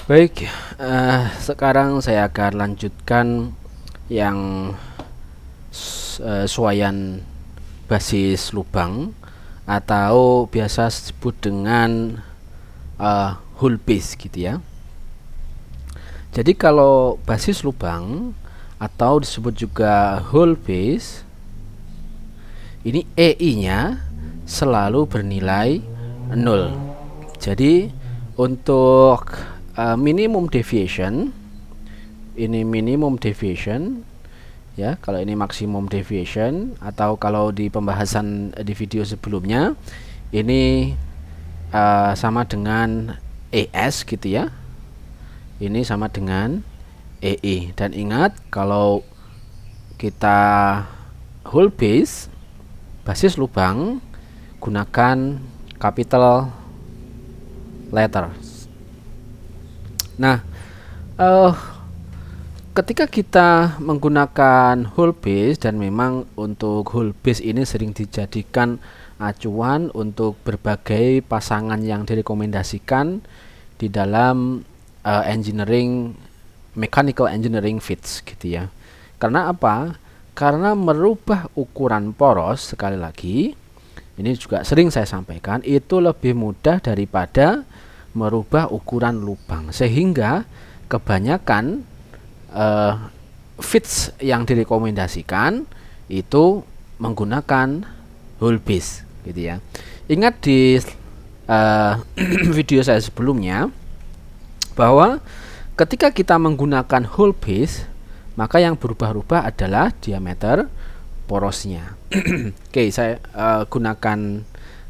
Baik, sekarang saya akan lanjutkan yang suaian basis lubang atau biasa disebut dengan hull base gitu ya. Jadi kalau basis lubang atau disebut juga hull base, ini EI-nya selalu bernilai 0. Jadi untuk minimum deviation, ini minimum deviation ya, kalau ini maksimum deviation, atau kalau di pembahasan di video sebelumnya ini sama dengan ES gitu ya, ini sama dengan EI. Dan ingat, kalau kita hull base, basis lubang, gunakan capital letter. Nah, ketika kita menggunakan hull base, dan memang untuk hull base ini sering dijadikan acuan untuk berbagai pasangan yang direkomendasikan di dalam mechanical engineering fits gitu ya. Karena apa? Karena merubah ukuran poros, sekali lagi ini juga sering saya sampaikan, itu lebih mudah daripada merubah ukuran lubang, sehingga kebanyakan fits yang direkomendasikan itu menggunakan hull base gitu ya. Ingat di video saya sebelumnya bahwa ketika kita menggunakan hull base, maka yang berubah-ubah adalah diameter porosnya. Oke, saya gunakan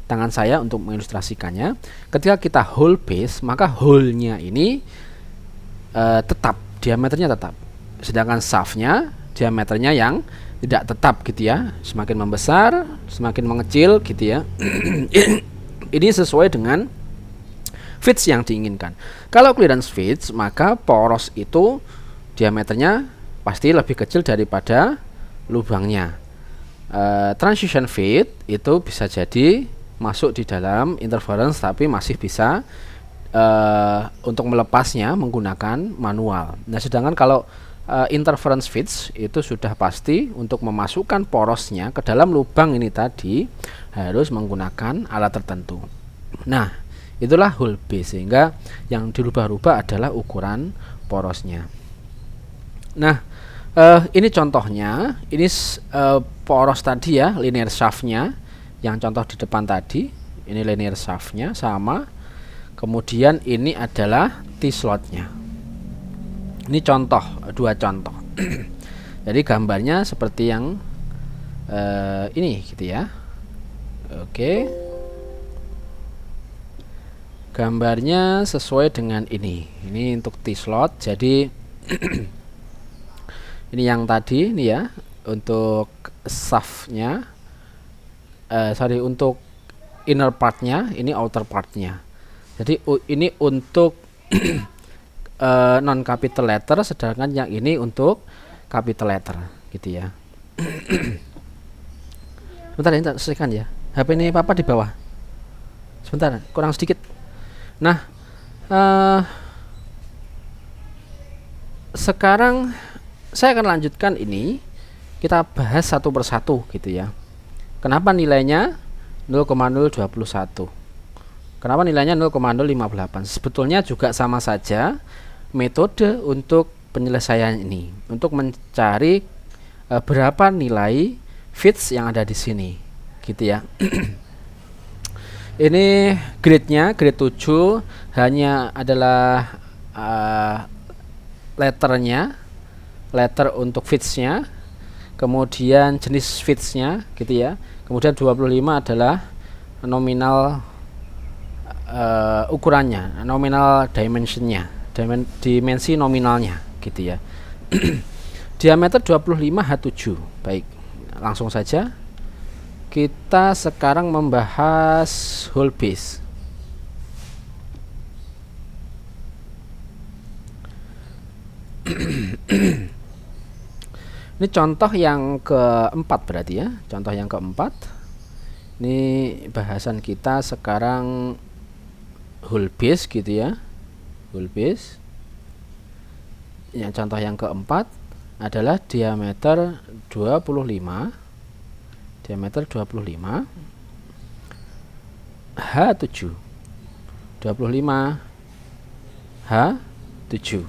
tangan saya untuk mengilustrasikannya. Ketika kita hull base, maka hole-nya ini tetap, diameternya tetap. Sedangkan shaft-nya diameternya yang tidak tetap gitu ya. Semakin membesar, semakin mengecil gitu ya. Ini sesuai dengan fits yang diinginkan. Kalau clearance fits, maka poros itu diameternya pasti lebih kecil daripada lubangnya. Transition fit itu bisa jadi masuk di dalam interference, tapi masih bisa untuk melepasnya menggunakan manual. Nah, sedangkan kalau interference fits itu sudah pasti untuk memasukkan porosnya ke dalam lubang ini tadi harus menggunakan alat tertentu. Nah, itulah hull base, sehingga yang dirubah-rubah adalah ukuran porosnya. Nah, ini contohnya, ini poros tadi ya, linear shaftnya yang contoh di depan tadi, ini linear shaftnya sama. Kemudian ini adalah T-slotnya. Ini contoh, dua contoh. Jadi gambarnya seperti yang ini gitu ya. Oke, gambarnya sesuai dengan ini untuk T-slot. Jadi ini yang tadi nih ya, untuk shaftnya, untuk inner partnya, ini outer partnya. Jadi ini untuk non capital letter, sedangkan yang ini untuk capital letter gitu ya. Sebentar ini selesaikan ya, HP ini papa di bawah, sebentar, kurang sedikit. Nah, sekarang saya akan lanjutkan ini, kita bahas satu persatu gitu ya. Kenapa nilainya 0,021? Kenapa nilainya 0,058? Sebetulnya juga sama saja metode untuk penyelesaian ini, untuk mencari berapa nilai fits yang ada di sini gitu ya. Ini grade-nya, grade 7, hanya adalah letter untuk fitsnya, kemudian jenis fitsnya gitu ya. Kemudian 25 adalah nominal ukurannya, nominal dimensionnya, dimensi nominalnya gitu ya. Diameter 25 H7. Baik, langsung saja kita sekarang membahas hull base. Ini contoh yang keempat berarti ya, contoh yang keempat. Ini bahasan kita sekarang hull base gitu ya, hull base. Yang contoh yang keempat adalah diameter 25 H7 H7.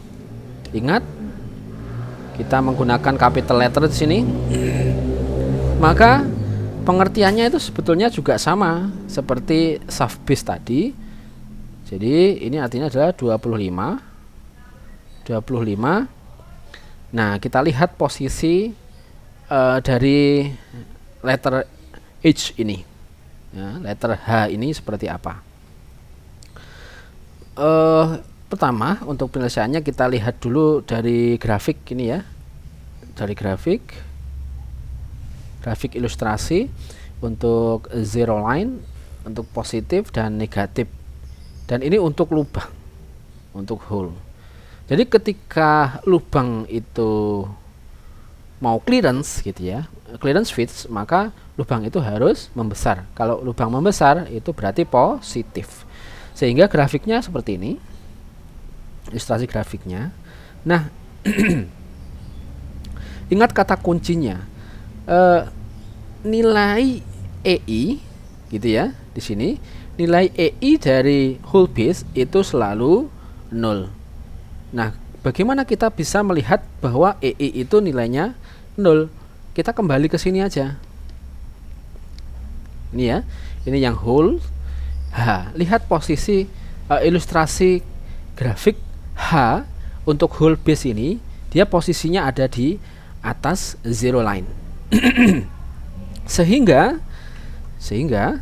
Ingat, kita menggunakan capital letter di sini. Maka pengertiannya itu sebetulnya juga sama seperti soft base tadi. Jadi ini artinya adalah 25. Nah, kita lihat posisi dari letter H ini, ya, letter H ini seperti apa. Pertama, untuk penyelesaiannya kita lihat dulu dari grafik ini ya, dari grafik ilustrasi untuk zero line, untuk positif dan negatif, dan ini untuk lubang, untuk hole. Jadi ketika lubang itu mau clearance gitu ya, clearance fits, maka lubang itu harus membesar. Kalau lubang membesar itu berarti positif. Sehingga grafiknya seperti ini, ilustrasi grafiknya. Nah, ingat kata kuncinya, nilai EI gitu ya, di sini nilai EI dari whole base itu selalu 0. Nah, bagaimana kita bisa melihat bahwa EI itu nilainya 0? Kita kembali ke sini aja. Ini ya, ini yang whole H. Lihat posisi ilustrasi grafik H untuk whole base ini, dia posisinya ada di atas zero line. sehingga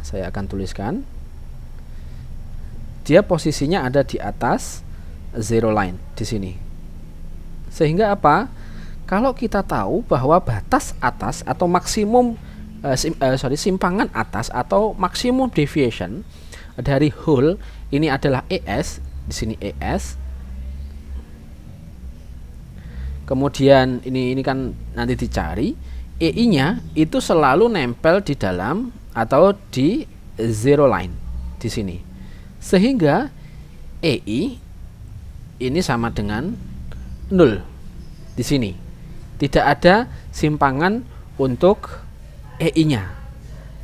saya akan tuliskan, dia posisinya ada di atas zero line di sini. Sehingga apa? Kalau kita tahu bahwa batas atas atau maksimum simpangan atas atau maksimum deviation dari whole ini adalah ES, di sini ES. Kemudian ini kan nanti dicari EI-nya itu selalu nempel di dalam atau di zero line di sini. Sehingga EI ini sama dengan 0 di sini. Tidak ada simpangan untuk EI-nya.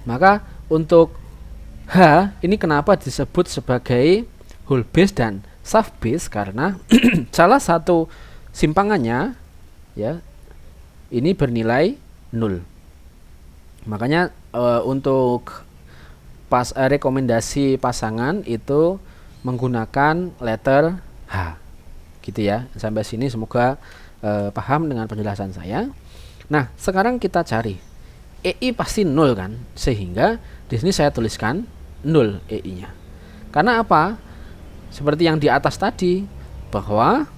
Maka untuk H ini kenapa disebut sebagai whole base dan soft base, karena salah satu simpangannya ya ini bernilai 0. Makanya untuk rekomendasi pasangan itu menggunakan letter H. Gitu ya. Sampai sini semoga paham dengan penjelasan saya. Nah, sekarang kita cari EI pasti 0 kan? Sehingga di sini saya tuliskan 0 EI-nya. Karena apa? Seperti yang di atas tadi, bahwa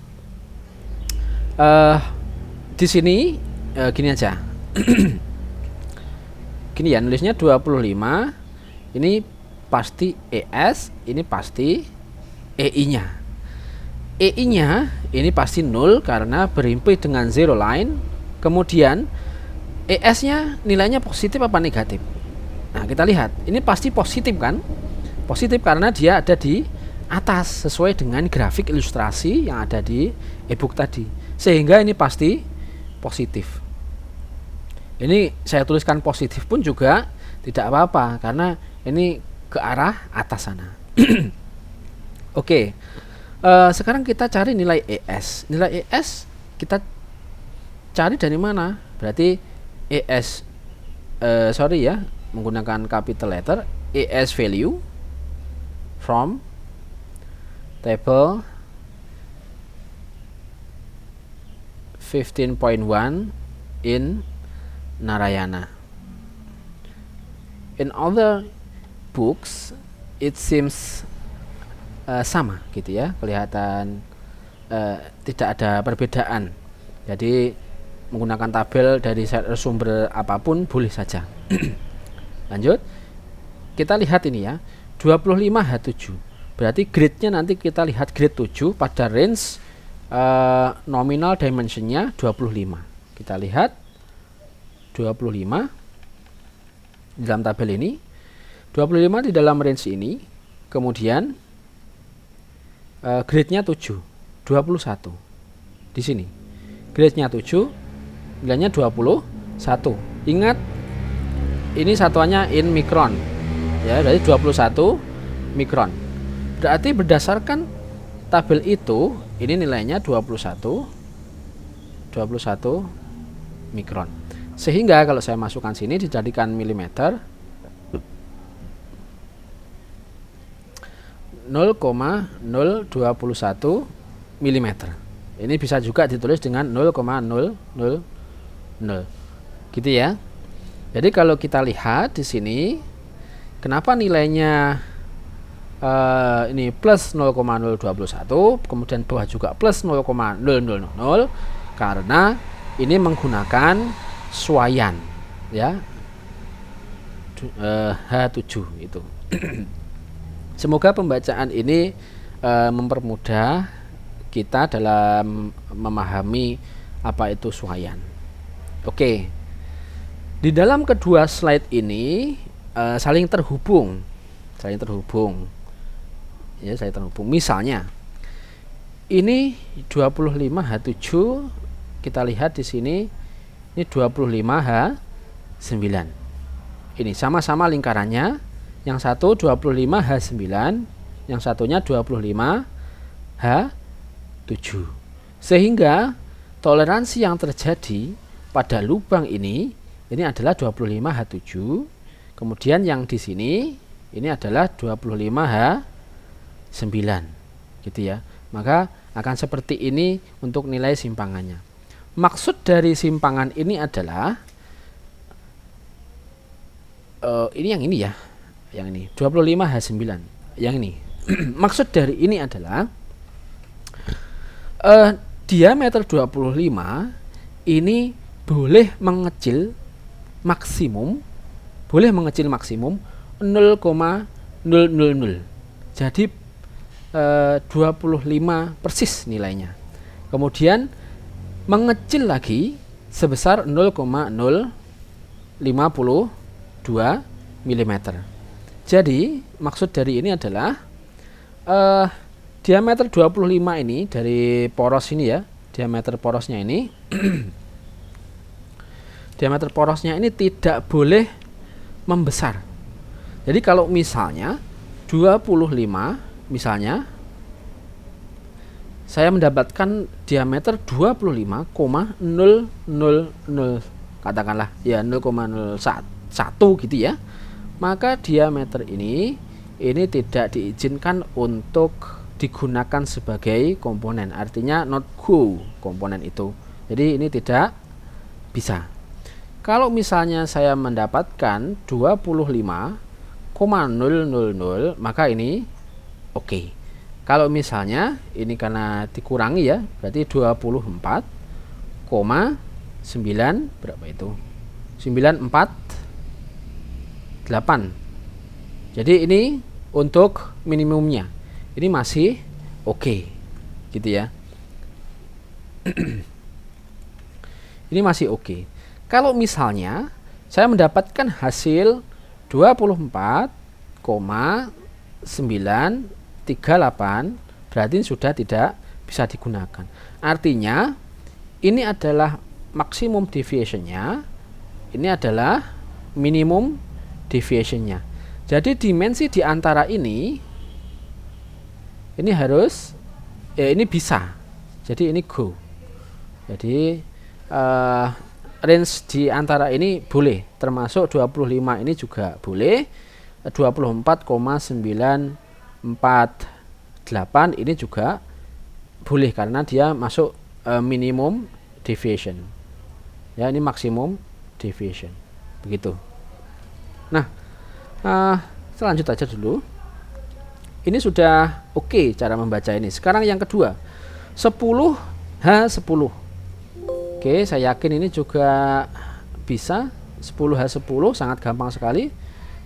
di sini gini aja. Gini ya, nulisnya 25. Ini pasti ES, ini pasti EI-nya. EI-nya ini pasti 0 karena berimpi dengan zero line. Kemudian ES-nya nilainya positif apa negatif? Nah, kita lihat. Ini pasti positif kan? Positif karena dia ada di atas sesuai dengan grafik ilustrasi yang ada di e-book tadi. Sehingga ini pasti positif. Ini saya tuliskan positif pun juga tidak apa-apa karena ini ke arah atas sana. Oke. Sekarang kita cari nilai ES. Nilai ES kita cari dari mana? Berarti ES menggunakan capital letter, ES value from table 15.1 in Narayana. In other books it seems sama gitu ya, kelihatan tidak ada perbedaan. Jadi menggunakan tabel dari sumber apapun boleh saja. Lanjut, kita lihat ini ya, 25H7. Berarti grade-nya nanti kita lihat grade 7 pada range nominal dimensionnya 25. Kita lihat 25 di dalam tabel ini, 25 di dalam range ini. Kemudian grade-nya 7, 21 di sini. Grade-nya 7, nilainya 21. Ingat ini satuannya in mikron. Ya, berarti 21 mikron. Berarti berdasarkan tabel itu, ini nilainya 21 mikron. Sehingga kalau saya masukkan sini dijadikan milimeter, 0,021 mm. Ini bisa juga ditulis dengan 0,000 gitu ya. Jadi kalau kita lihat di sini, kenapa nilainya ini plus 0,021, kemudian bawah juga plus 0,000, karena ini menggunakan suayan ya, H7 itu. Semoga pembacaan ini mempermudah kita dalam memahami apa itu suayan. Oke. Di dalam kedua slide ini saling terhubung. Ya, saling terhubung. Misalnya ini 25H7, kita lihat di sini ini 25H9. Ini sama-sama lingkarannya. Yang satu 25H9, yang satunya 25H7. Sehingga toleransi yang terjadi pada lubang ini adalah 25H7. Kemudian yang di sini ini adalah 25H9. Gitu ya. Maka akan seperti ini untuk nilai simpangannya. Maksud dari simpangan ini adalah ini yang ini ya. Yang ini 25H9 yang ini. Maksud dari ini adalah diameter 25 ini boleh mengecil maksimum 0,000. Jadi 25 persis nilainya. Kemudian mengecil lagi sebesar 0,052 mm. Jadi maksud dari ini adalah diameter 25 ini dari poros ini ya, diameter porosnya ini diameter porosnya ini tidak boleh membesar. Jadi kalau misalnya 25, misalnya saya mendapatkan diameter 25,000, katakanlah ya 0,01 gitu ya, maka diameter ini tidak diizinkan untuk digunakan sebagai komponen, artinya not go komponen itu. Jadi ini tidak bisa. Kalau misalnya saya mendapatkan 25,000, maka ini oke. Kalau misalnya ini karena dikurangi ya, berarti 24,9 berapa itu? 948. Jadi ini untuk minimumnya. Ini masih oke. Gitu ya. Ini masih oke. Kalau misalnya saya mendapatkan hasil 24,938, berarti sudah tidak bisa digunakan. Artinya ini adalah maksimum deviation-nya, ini adalah minimum deviation-nya. Jadi dimensi di antara ini harus ini bisa. Jadi ini go. Jadi range di antara ini boleh, termasuk 25 ini juga boleh, 24,948 ini juga boleh karena dia masuk minimum deviation. Ya, ini maksimum deviation. Begitu. Nah, selanjut aja dulu. Ini sudah oke cara membaca ini. Sekarang yang kedua, 10H10. Oke, saya yakin ini juga bisa. 10H10 sangat gampang sekali.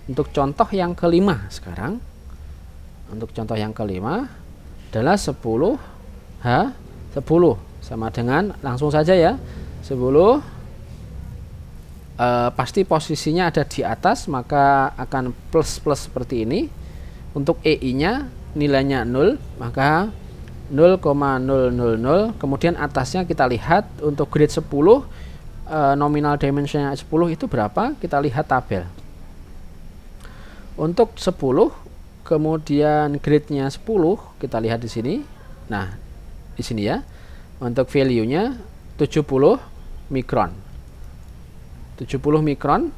Untuk contoh yang kelima sekarang. Untuk contoh yang kelima adalah 10H10 sama dengan, langsung saja ya, 10 pasti posisinya ada di atas, maka akan plus seperti ini. Untuk EI nya nilainya 0, maka 0,000. Kemudian atasnya kita lihat untuk grade 10, nominal dimensionnya 10 itu berapa? Kita lihat tabel. Untuk 10, kemudian grade-nya 10, kita lihat di sini. Nah, di sini ya. Untuk value-nya 70 mikron. 70 mikron.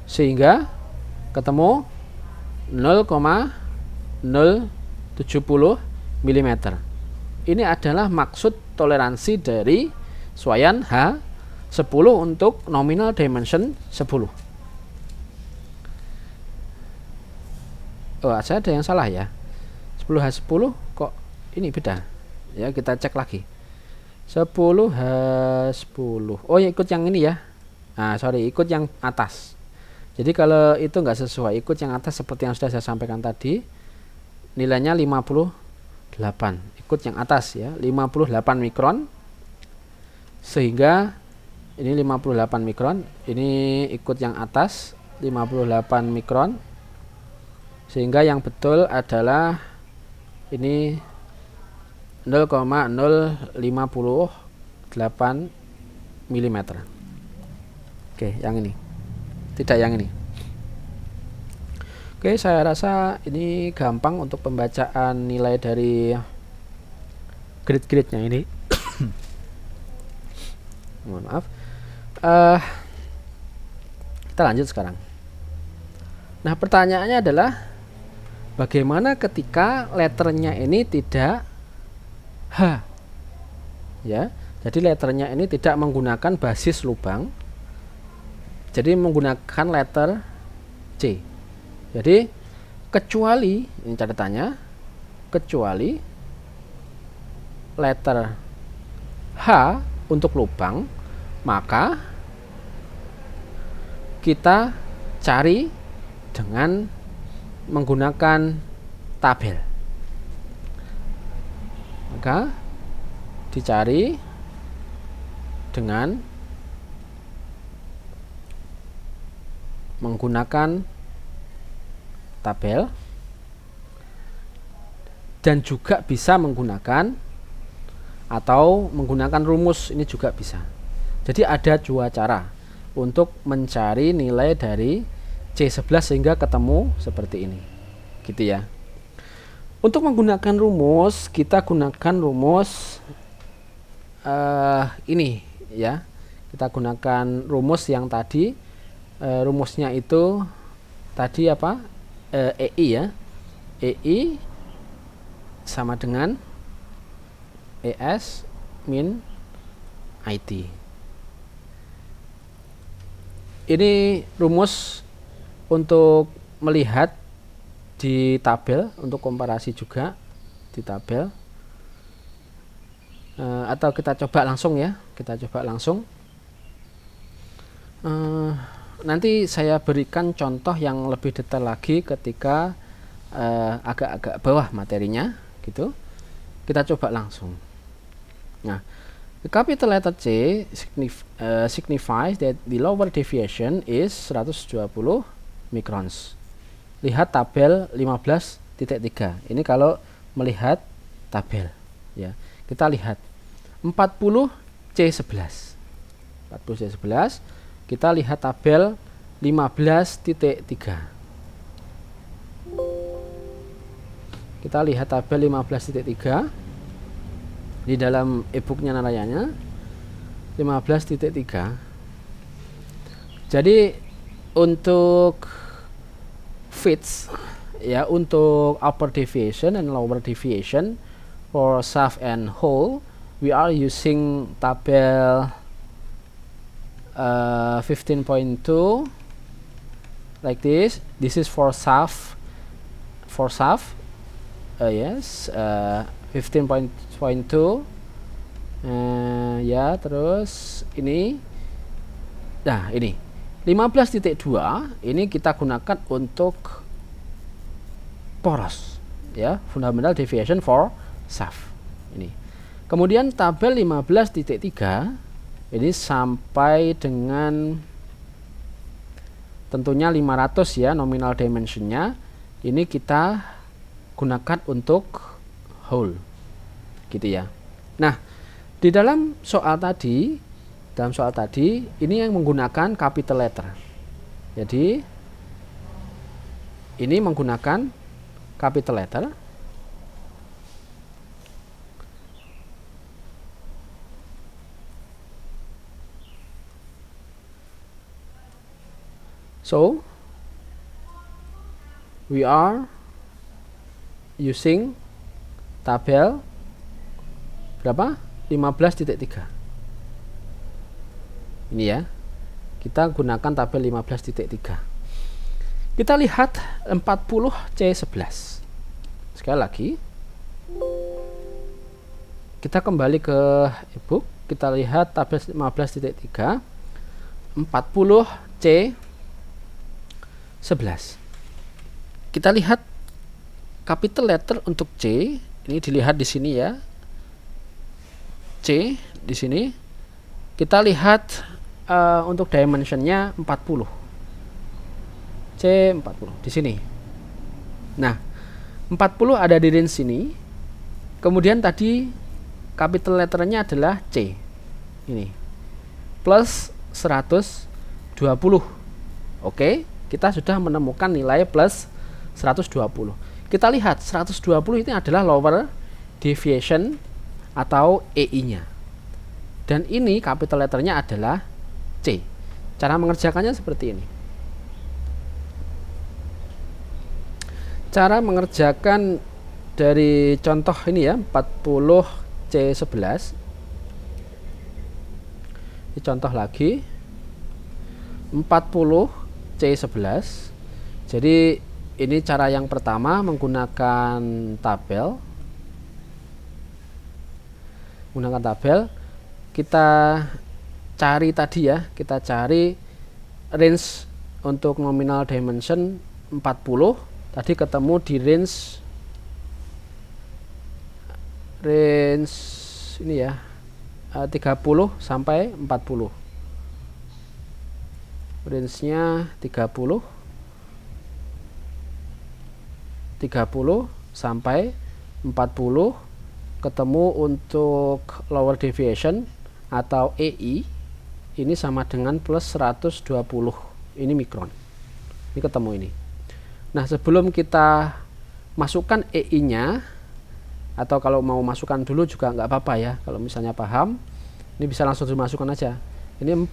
Sehingga ketemu 0,070 mm. Ini adalah maksud toleransi dari Swyan H10 untuk nominal dimension 10. Oh, saya ada yang salah ya. 10H10 kok ini beda. Ya, kita cek lagi. 10H10. Oh, ya ikut yang ini ya. Nah, sorry, ikut yang atas. Jadi kalau itu nggak sesuai, ikut yang atas seperti yang sudah saya sampaikan tadi. Nilainya 58. Ikut yang atas ya, 58 mikron. Sehingga ini 58 mikron, ini ikut yang atas 58 mikron. Sehingga yang betul adalah ini 0,058 mm. Oke, yang ini. Tidak yang ini. Oke, saya rasa ini gampang untuk pembacaan nilai dari grade-grade-nya ini. Mohon maaf. Kita lanjut sekarang. Nah, pertanyaannya adalah bagaimana ketika letternya ini tidak H? Ya, jadi letternya ini tidak menggunakan basis lubang. Jadi menggunakan letter C. Jadi kecuali, ini catatannya, kecuali letter H untuk lubang, maka kita cari dengan menggunakan tabel. Maka dicari dengan menggunakan tabel, dan juga bisa menggunakan atau menggunakan rumus, ini juga bisa. Jadi ada dua cara untuk mencari nilai dari C11 sehingga ketemu seperti ini, gitu ya. Untuk menggunakan rumus, kita gunakan rumus ini ya. Kita gunakan rumus yang tadi, rumusnya itu tadi apa? EI ya. EI sama dengan ES min IT. Ini rumus untuk melihat di tabel, untuk komparasi juga di tabel. Atau kita coba langsung ya. Kita coba langsung. Nanti saya berikan contoh yang lebih detail lagi ketika agak-agak bawah materinya, gitu. Kita coba langsung. Nah, the capital letter C signifies that the lower deviation is 120 microns. Lihat tabel 15.3. Ini kalau melihat tabel, ya. Kita lihat 40 C11. 40 C11. Kita lihat tabel 15.3. Kita lihat tabel 15.3 di dalam e-booknya Narayana 15.3. Jadi untuk fits ya, untuk upper deviation and lower deviation for shaft and hole, we are using tabel 15.2 like this. This is for shaft. Yes, 15.2. Ya, terus ini. Nah, ini 15.2 ini kita gunakan untuk poros ya, fundamental deviation for shaft ini. Kemudian tabel 15.3 ini sampai dengan tentunya 500 ya nominal dimensionnya. Ini kita gunakan untuk whole, gitu ya. Nah, di dalam soal tadi ini yang menggunakan capital letter. Jadi ini menggunakan capital letter. So we are using tabel berapa? 15.3. Ini ya. Kita gunakan tabel 15.3. Kita lihat 40C11. Sekali lagi. Kita kembali ke ebook, kita lihat tabel 15.3. 40C11. Kita lihat capital letter untuk C, ini dilihat di sini ya. C di sini. Kita lihat untuk dimensionnya 40. C 40 di sini. Nah, 40 ada di range sini. Kemudian tadi capital letternya adalah C. Ini. Plus 120. Oke, kita sudah menemukan nilai plus 120. Kita lihat 120 ini adalah lower deviation atau EI-nya. Dan ini capital letternya adalah C. Cara mengerjakannya seperti ini. Cara mengerjakan dari contoh ini ya, 40C11. Ini contoh lagi. 40C11. Jadi ini cara yang pertama menggunakan tabel. Kita cari tadi ya, kita cari range untuk nominal dimension 40. Tadi ketemu di range ini ya, 30 sampai 40. Range-nya 30 sampai 40. Ketemu untuk lower deviation atau EI ini sama dengan plus 120. Ini mikron. Ini ketemu ini. Nah, sebelum kita masukkan EI-nya, atau kalau mau masukkan dulu juga nggak apa-apa ya. Kalau misalnya paham, ini bisa langsung dimasukkan aja. Ini 40,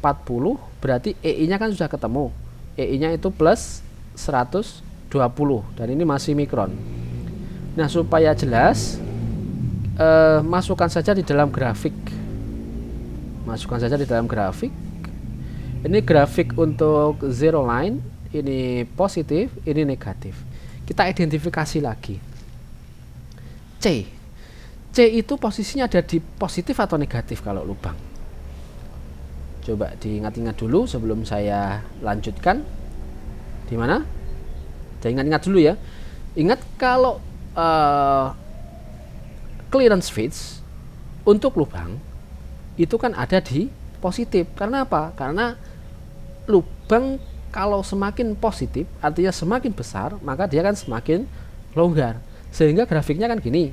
berarti EI-nya kan sudah ketemu. EI-nya itu plus 120 dan ini masih mikron. Nah, supaya jelas, masukkan saja di dalam grafik. Ini grafik untuk zero line, ini positif, ini negatif. Kita identifikasi lagi. C itu posisinya ada di positif atau negatif kalau lubang? Coba diingat-ingat dulu sebelum saya lanjutkan. Di mana? Ingat-ingat dulu ya. Ingat kalau clearance fits untuk lubang itu kan ada di positif. Karena apa? Karena lubang kalau semakin positif artinya semakin besar, maka dia kan semakin longgar. Sehingga grafiknya kan gini.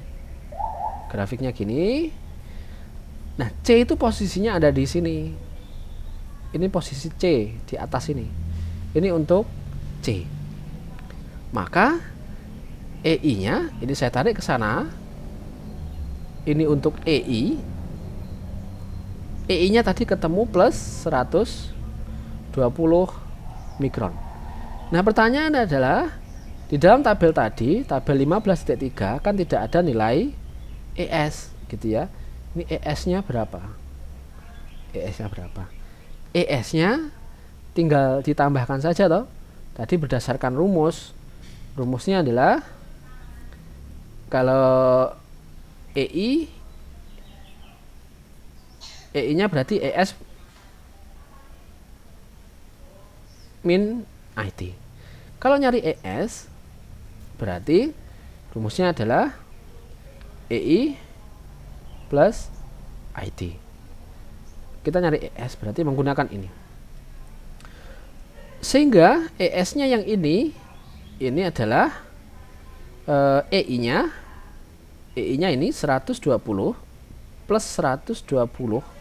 Nah, C itu posisinya ada di sini. Ini posisi C di atas ini. Ini untuk C. Maka EI-nya ini saya tarik ke sana. Ini untuk EI. EI-nya tadi ketemu plus 120 mikron. Nah, pertanyaan adalah di dalam tabel tadi, tabel 15.3 kan tidak ada nilai ES gitu ya. Ini ES-nya berapa? ES-nya tinggal ditambahkan saja toh. Tadi berdasarkan rumusnya adalah kalau EI-nya berarti ES min IT. Kalau nyari ES berarti rumusnya adalah EI plus IT. Kita nyari ES berarti menggunakan ini. Sehingga ES-nya yang ini adalah EI-nya ini 120 plus 120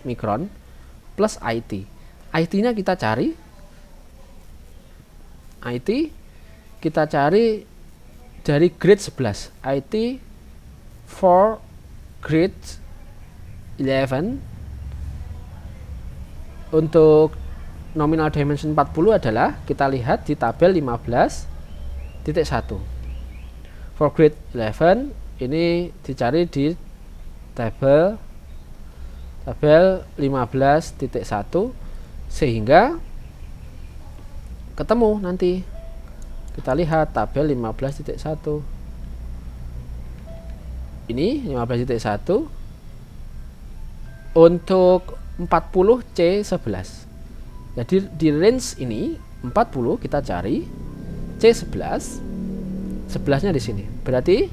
mikron plus IT. IT-nya kita cari. IT kita cari dari grade 11. IT for grade 11 untuk nominal dimension 40 adalah kita lihat di tabel 15.1. For grade 11 ini dicari di tabel 15.1 sehingga ketemu nanti. Kita lihat tabel 15.1. Ini 15.1 untuk 40 C11. Jadi di range ini 40 kita cari C11. 11-nya di sini. Berarti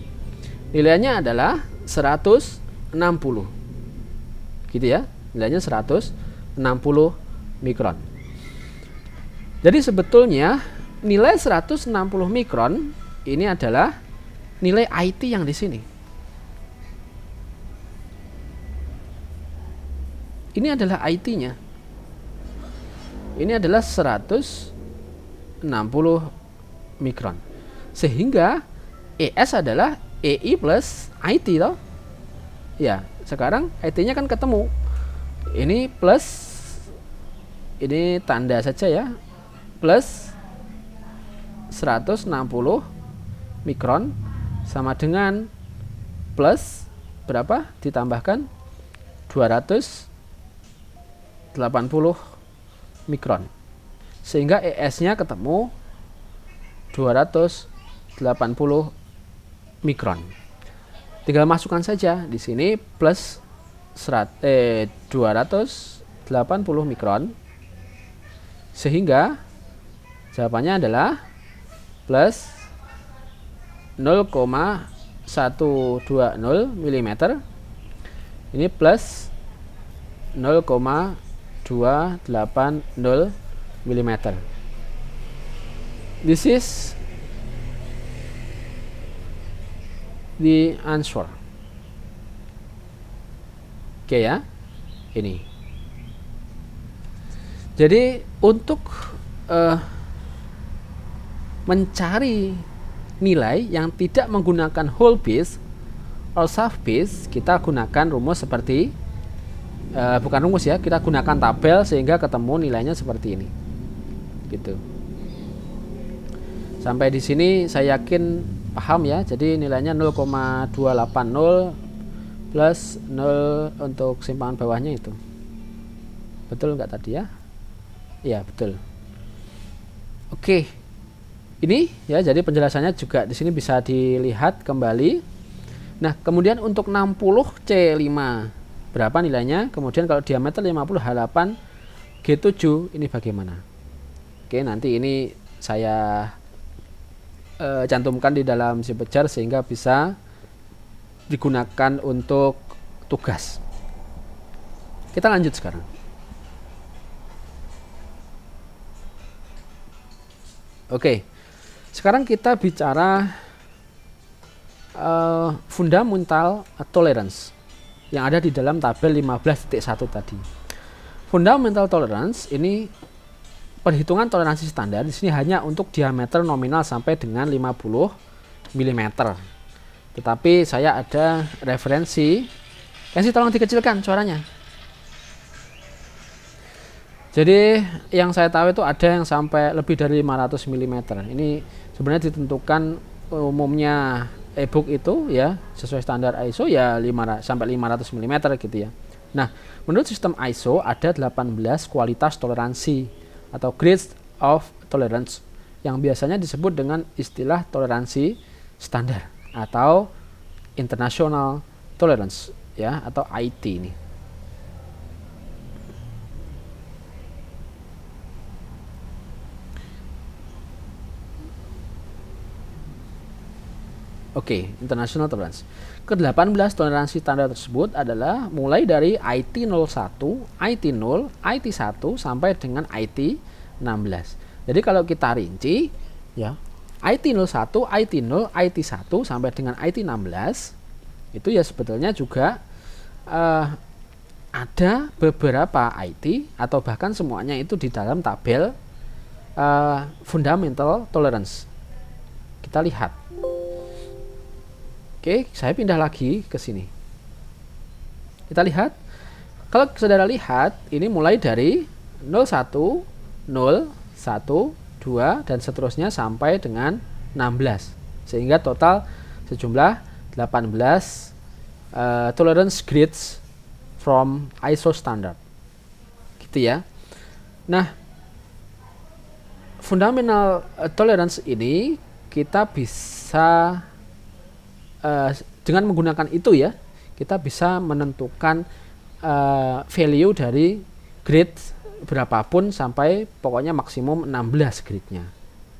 nilainya adalah 160. Gitu ya. Nilainya 160 mikron. Jadi sebetulnya nilai 160 mikron ini adalah nilai IT yang di sini. Ini adalah IT-nya. Ini adalah 160 mikron. Sehingga ES adalah EI plus IT toh. Ya, sekarang IT-nya kan ketemu. Ini plus, ini tanda saja ya, plus 160 mikron sama dengan plus berapa ditambahkan 280 mikron, sehingga ES-nya ketemu 280 mikron. Tinggal masukkan saja di sini plus 280 mikron, sehingga jawabannya adalah plus 0,120 mm. Ini plus 0,280 mm. This is the answer. Oke ya, ini. Jadi untuk mencari nilai yang tidak menggunakan whole base or half base, kita gunakan rumus seperti bukan rumus ya, kita gunakan tabel sehingga ketemu nilainya seperti ini. Gitu. Sampai di sini saya yakin paham ya. Jadi nilainya 0,280 plus 0 untuk simpangan bawahnya itu. Betul nggak tadi ya? Iya, betul. Oke. Ini ya, jadi penjelasannya juga di sini bisa dilihat kembali. Nah, kemudian untuk 60 C5 berapa nilainya? Kemudian kalau diameter 50 H8 G7 ini bagaimana? Oke, nanti ini saya cantumkan di dalam Zipejar sehingga bisa digunakan untuk tugas. Kita lanjut sekarang. Oke. Sekarang kita bicara fundamental tolerance yang ada di dalam tabel 15.1 tadi. Fundamental tolerance ini perhitungan toleransi standar di sini hanya untuk diameter nominal sampai dengan 50 mm. Tetapi saya ada referensi. Yang tolong dikecilkan suaranya. Jadi yang saya tahu itu ada yang sampai lebih dari 500 mm. Ini sebenarnya ditentukan umumnya e-book itu ya sesuai standar ISO ya 500 sampai 500 mm gitu ya. Nah, menurut sistem ISO ada 18 kualitas toleransi atau grades of tolerance yang biasanya disebut dengan istilah toleransi standar atau international tolerance ya atau IT ini. Oke, international tolerance. Ke-18 toleransi standar tersebut adalah mulai dari IT01, IT0, IT1 sampai dengan IT16. Jadi kalau kita rinci ya, IT01, IT0, IT1 sampai dengan IT16 itu ya sebetulnya juga ada beberapa IT atau bahkan semuanya itu di dalam tabel fundamental tolerance. Kita lihat. Oke, saya pindah lagi ke sini. Kita lihat. Kalau saudara lihat, ini mulai dari 01, 0, 1, 2 dan seterusnya sampai dengan 16. Sehingga total sejumlah 18 tolerance grids from ISO standard. Gitu ya. Nah, fundamental tolerance ini kita bisa dengan menggunakan itu ya, kita bisa menentukan value dari grade berapapun sampai pokoknya maksimum 16 grade-nya.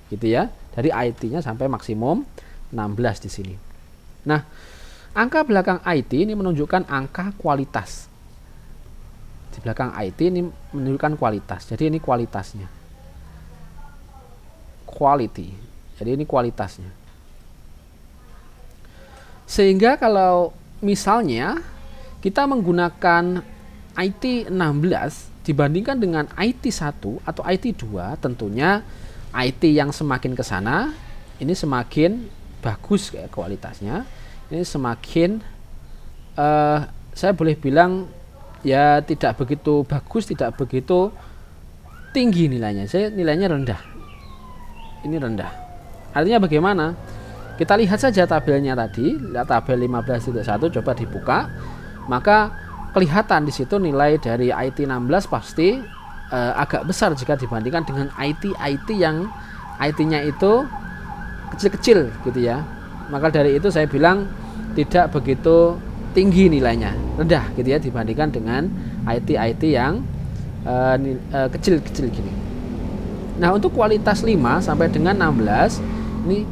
Gitu ya. Dari IT-nya sampai maksimum 16 di sini. Nah, angka belakang IT ini menunjukkan angka kualitas. Di belakang IT ini menunjukkan kualitas. Jadi ini kualitasnya. Quality. Jadi ini kualitasnya. Sehingga kalau misalnya kita menggunakan IT 16 dibandingkan dengan IT 1 atau IT 2, tentunya IT yang semakin ke sana ini semakin bagus kualitasnya. Ini semakin saya boleh bilang ya tidak begitu bagus, tidak begitu tinggi nilainya. Saya nilainya rendah. Ini rendah. Artinya bagaimana? Kita lihat saja tabelnya tadi, lihat tabel 15.1 coba dibuka. Maka kelihatan di situ nilai dari IT 16 pasti agak besar jika dibandingkan dengan IT yang IT-nya itu kecil-kecil gitu ya. Maka dari itu saya bilang tidak begitu tinggi nilainya, rendah gitu ya dibandingkan dengan IT yang kecil-kecil gini. Nah, untuk kualitas 5 sampai dengan 16 ini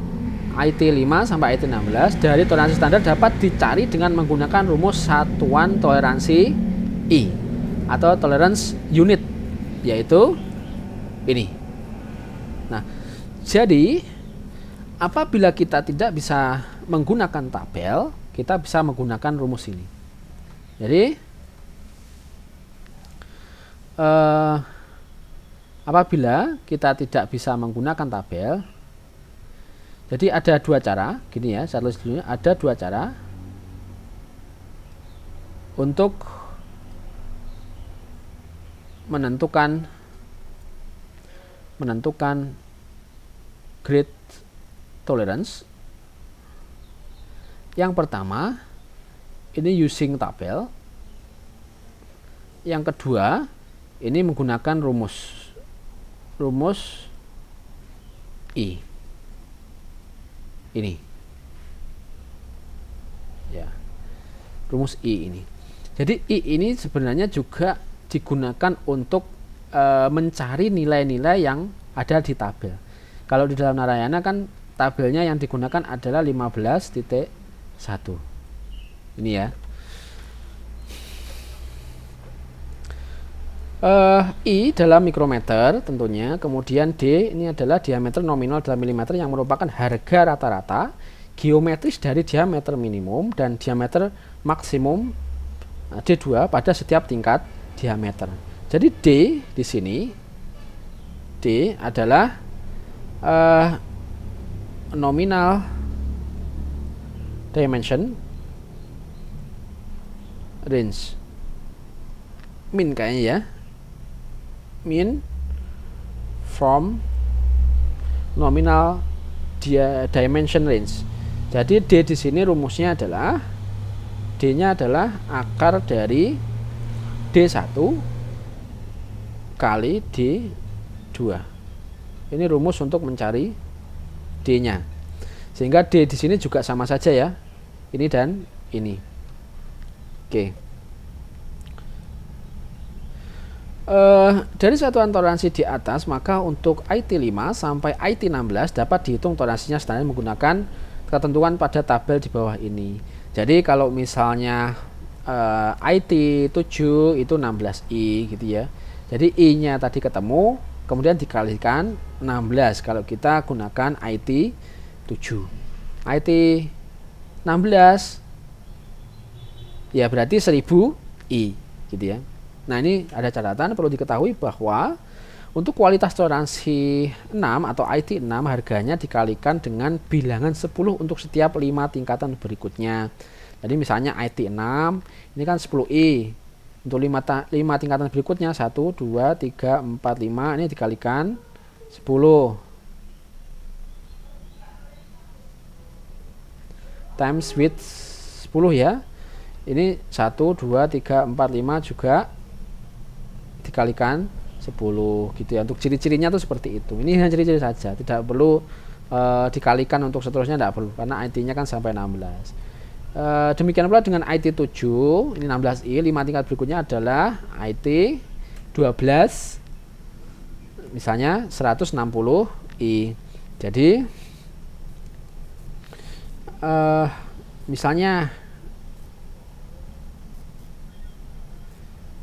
IT 5 sampai IT 16 dari toleransi standar dapat dicari dengan menggunakan rumus satuan toleransi I atau tolerance unit, yaitu ini. Nah, jadi apabila kita tidak bisa menggunakan tabel, kita bisa menggunakan rumus ini. Jadi apabila kita tidak bisa menggunakan tabel, jadi ada dua cara, gini ya, saya tulis dulu, ada dua cara untuk menentukan grade tolerance. Yang pertama, ini using tabel. Yang kedua, ini menggunakan rumus I. Ini. Ya. Rumus I ini. Jadi I ini sebenarnya juga digunakan untuk mencari nilai-nilai yang ada di tabel. Kalau di dalam Narayana kan tabelnya yang digunakan adalah 15.1. Ini ya. I dalam mikrometer tentunya, kemudian D ini adalah diameter nominal dalam milimeter yang merupakan harga rata-rata geometris dari diameter minimum dan diameter maksimum D2 pada setiap tingkat diameter. Jadi D di sini, D adalah nominal dimension range, min kayaknya ya, min from nominal dimension range. Jadi D di sini rumusnya adalah D-nya adalah akar dari D1 kali D2. Ini rumus untuk mencari D-nya. Sehingga D di sini juga sama saja ya. Ini dan ini. Oke. Dari satuan toleransi di atas, maka untuk IT 5 sampai IT 16 dapat dihitung toleransinya standar menggunakan ketentuan pada tabel di bawah ini. Jadi kalau misalnya IT 7 itu 16I gitu ya. Jadi I-nya tadi ketemu, kemudian dikalikan 16 kalau kita gunakan IT 7. IT 16 ya berarti 1000 I gitu ya. Nah, ini ada catatan perlu diketahui bahwa untuk kualitas toleransi 6 atau IT 6 harganya dikalikan dengan bilangan 10 untuk setiap 5 tingkatan berikutnya. Jadi misalnya IT 6 ini kan 10i. Untuk 5 tingkatan berikutnya 1, 2, 3, 4, 5 ini dikalikan 10 times with 10 ya. Ini 1, 2, 3, 4, 5 juga dikalikan 10 gitu ya. Untuk ciri-cirinya tuh seperti itu. Ini hanya ciri-ciri saja, tidak perlu dikalikan untuk seterusnya, tidak perlu karena IT-nya kan sampai 16. Demikian pula dengan IT 7, ini 16i, 5 tingkat berikutnya adalah IT 12, misalnya 160i. Jadi misalnya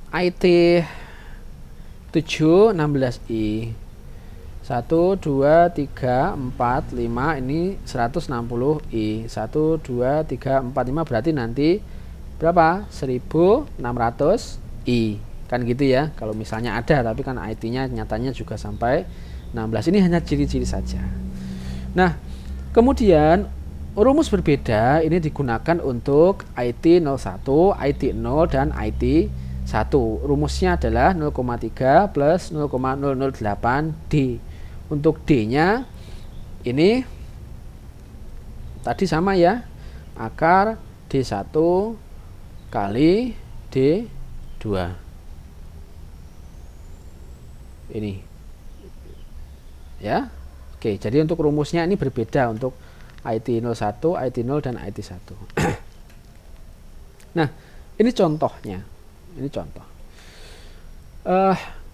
IT 7 16i 1, 2, 3, 4, 5 ini 160i 1, 2, 3, 4, 5 berarti nanti berapa? 1600i kan gitu ya kalau misalnya ada, tapi kan IT nya nyatanya juga sampai 16. Ini hanya ciri-ciri saja. Nah, kemudian rumus berbeda ini digunakan untuk IT 01, IT 0 dan IT 1. Rumusnya adalah 0,3 plus 0,008D. Untuk D-nya ini tadi sama ya, akar D1 kali D2. Ini. Ya. Oke, jadi untuk rumusnya ini berbeda untuk IT 01, IT 0 dan IT 1. Nah, ini contohnya. Ini contoh.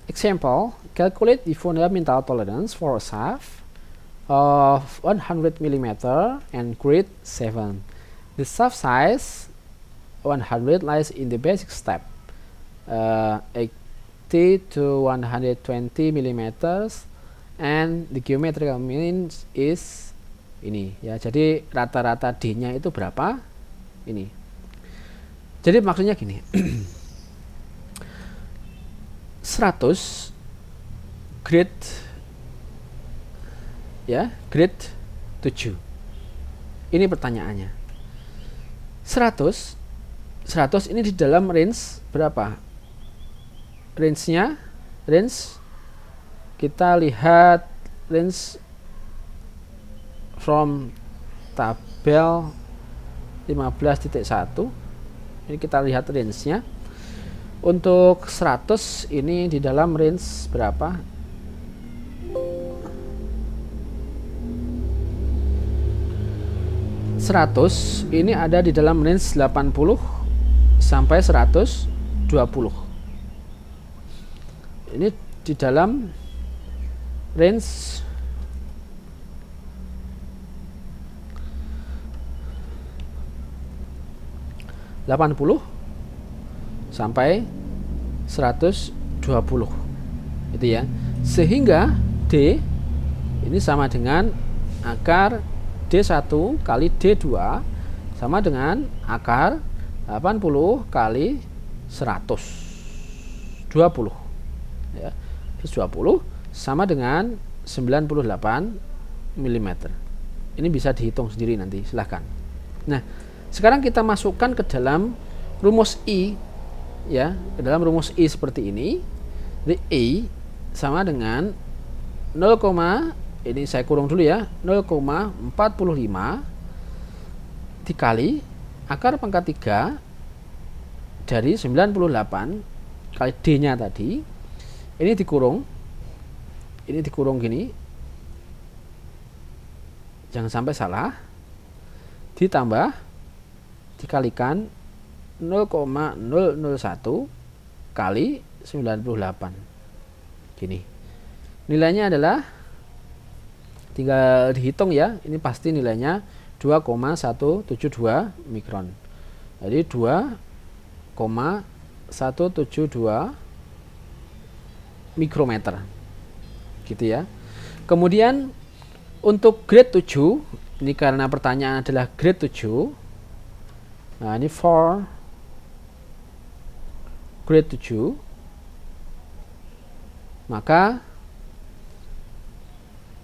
Example, calculate the fundamental tolerance for a shaft of 100 mm and grid 7. The shaft size 100 lies in the basic step 80 to 120 mm and the geometrical mean is ini ya. Jadi rata-rata D-nya itu berapa? Ini. Jadi maksudnya gini. 100 grade ya, grade 7. Ini pertanyaannya. 100 ini di dalam range berapa? Range-nya kita lihat range from tabel 15.1. Ini kita lihat range-nya. Untuk 100 ini di dalam range berapa? Ini ada di dalam range 80 sampai 120. Ini di dalam range 80 sampai 120 itu ya, sehingga D ini sama dengan akar D1 kali D2 sama dengan akar 80 kali 120 ya, 120 sama dengan 98 mm. Ini bisa dihitung sendiri nanti, silahkan. Nah, sekarang kita masukkan ke dalam rumus I ya, ke dalam rumus I seperti ini. Jadi I sama dengan 0, ini saya kurung dulu ya, 0,45 dikali akar pangkat 3 dari 98 kali D-nya tadi. Ini dikurung gini, jangan sampai salah, ditambah dikalikan 0,001 kali 98 gini. Nilainya adalah, tinggal dihitung ya, ini pasti nilainya 2,172 mikron. Jadi 2,172 mikrometer. gitu ya. Kemudian untuk grade 7, ini karena pertanyaan adalah grade 7. Nah, ini for grade 7. Maka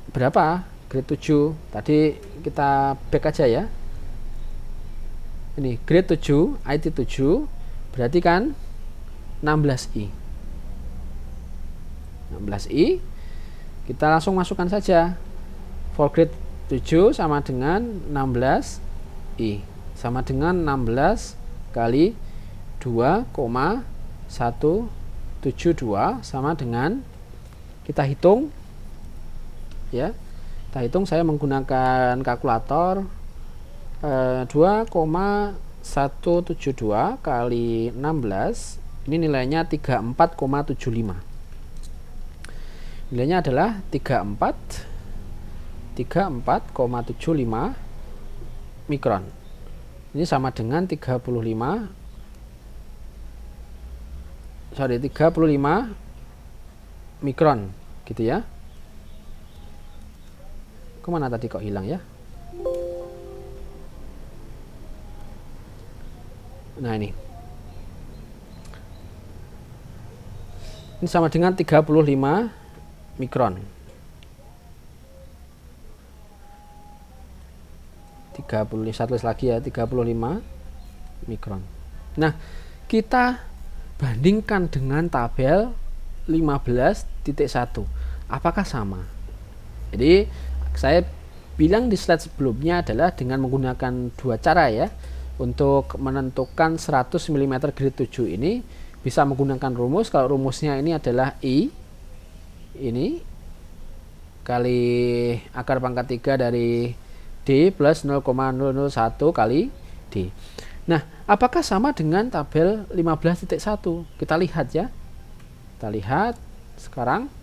berapa grade 7? Tadi kita back aja ya. Ini grade 7, IT 7, berarti kan 16i. 16i, kita langsung masukkan saja. For grade 7 sama dengan 16i, sama dengan 16 kali 2,172 sama dengan, kita hitung ya, kita hitung, saya menggunakan kalkulator. 2,172 kali 16, ini nilainya 34,75. Nilainya adalah 34,75 mikron. Ini sama dengan 35 mikron gitu ya. Kemana tadi kok hilang ya? Nah, ini sama dengan 35 mikron. 30, saya tulis lagi ya, 35 mikron. Nah, kita bandingkan dengan tabel 15.1. Apakah sama? Jadi, saya bilang di slide sebelumnya adalah dengan menggunakan dua cara ya. Untuk menentukan 100 mm grade 7 ini bisa menggunakan rumus. Kalau rumusnya ini adalah I ini kali akar pangkat 3 dari D plus 0,001 kali D. Nah, apakah sama dengan tabel 15.1? Kita lihat ya. Kita lihat sekarang.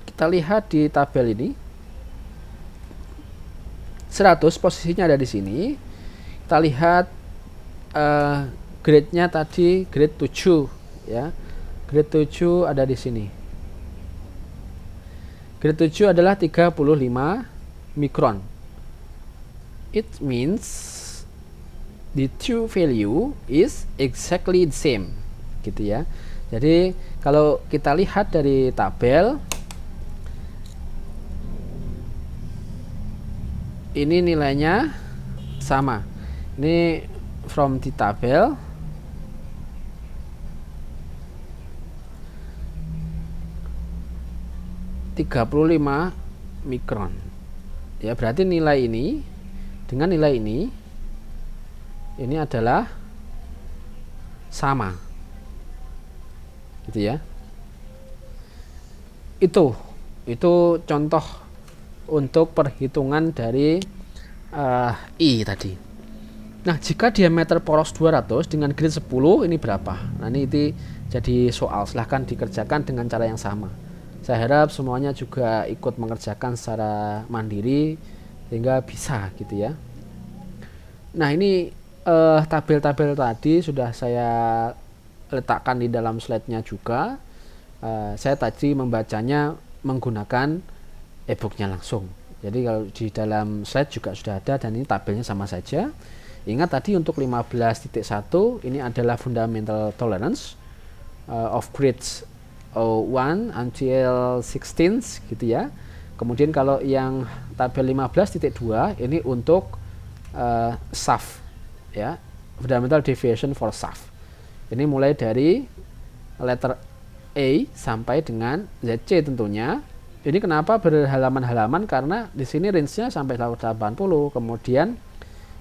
Kita lihat di tabel ini. 100 posisinya ada di sini. Kita lihat grade-nya tadi grade 7 ya. Grade 7 ada di sini. Grade 7 adalah 35 mikron. It means the two value is exactly the same gitu ya. Jadi kalau kita lihat dari tabel, ini nilainya sama. Ini from di tabel. (35 mikron). Ya, berarti nilai ini dengan nilai ini adalah sama. Gitu ya. Itu contoh untuk perhitungan dari I tadi. Nah, jika diameter poros 200 dengan grade 10 ini berapa? Nah, ini jadi soal. Silahkan dikerjakan dengan cara yang sama. Saya harap semuanya juga ikut mengerjakan secara mandiri sehingga bisa gitu ya. Nah, ini tabel-tabel tadi sudah saya letakkan di dalam slide-nya juga. Saya tadi membacanya menggunakan e-booknya langsung. Jadi kalau di dalam slide juga sudah ada dan ini tabelnya sama saja. Ingat tadi untuk 15.1 ini adalah fundamental tolerance of grades 1 until 16 gitu ya. Kemudian kalau yang tabel 15.2 ini untuk SAF ya, fundamental deviation for SAF. Ini mulai dari letter A sampai dengan ZC tentunya. Ini kenapa berhalaman-halaman? Karena di sini range-nya sampai 180, kemudian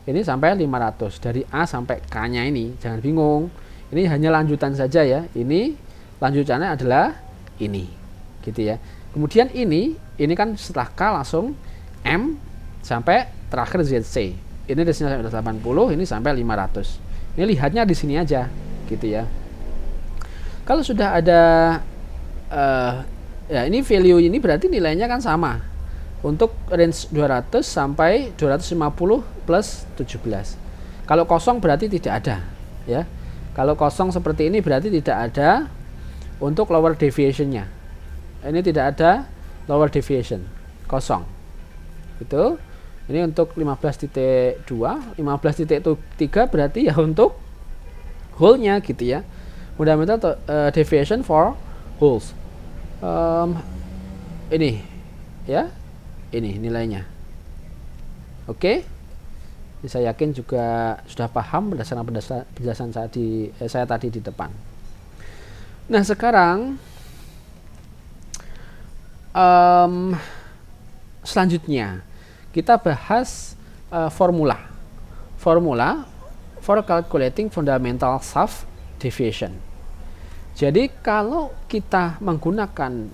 ini sampai 500 dari A sampai K-nya ini. Jangan bingung. Ini hanya lanjutan saja ya. Ini lanjutannya adalah ini. Gitu ya. Kemudian ini kan setelah K langsung M sampai terakhir ZC. Ini range-nya sampai 80, ini sampai 500. Ini lihatnya di sini aja, gitu ya. Kalau sudah ada ya ini value ini berarti nilainya kan sama untuk range 200 sampai 250 plus 17. Kalau kosong berarti tidak ada ya. Kalau kosong seperti ini berarti tidak ada untuk lower deviation-nya. Ini tidak ada lower deviation, kosong. Itu. Ini untuk 15.2, 15.3 berarti ya untuk hole-nya gitu ya. Fundamental deviation for holes. Ini ya. Ini nilainya. Oke. Saya yakin juga sudah paham berdasarkan penjelasan saya tadi di depan. Nah, sekarang selanjutnya kita bahas formula for calculating fundamental shaft deviation. Jadi kalau kita menggunakan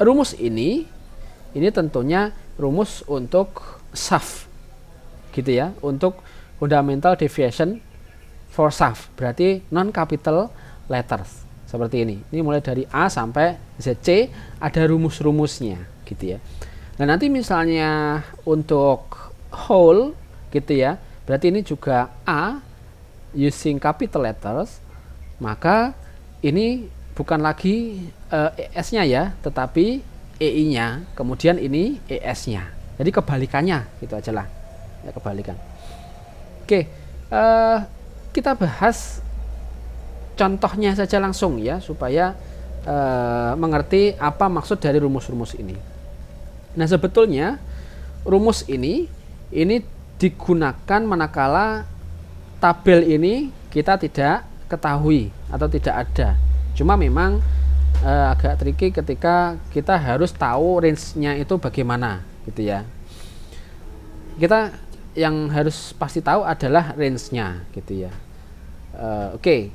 rumus ini tentunya rumus untuk shaft gitu ya, untuk fundamental deviation for shaft, berarti non capital letters seperti ini. Ini mulai dari A sampai ZC ada rumus-rumusnya gitu ya. Nah, nanti misalnya untuk hole gitu ya, berarti ini juga A using capital letters, maka ini bukan lagi ES-nya ya, tetapi EI-nya, kemudian ini ES-nya. Jadi kebalikannya gitu aja lah. Ya, kebalikan. Oke, kita bahas contohnya saja langsung ya, supaya mengerti apa maksud dari rumus-rumus ini. Nah, sebetulnya rumus ini digunakan manakala tabel ini kita tidak ketahui atau tidak ada. Cuma memang agak tricky ketika kita harus tahu range-nya itu bagaimana gitu ya. Kita yang harus pasti tahu adalah range-nya gitu ya. Oke.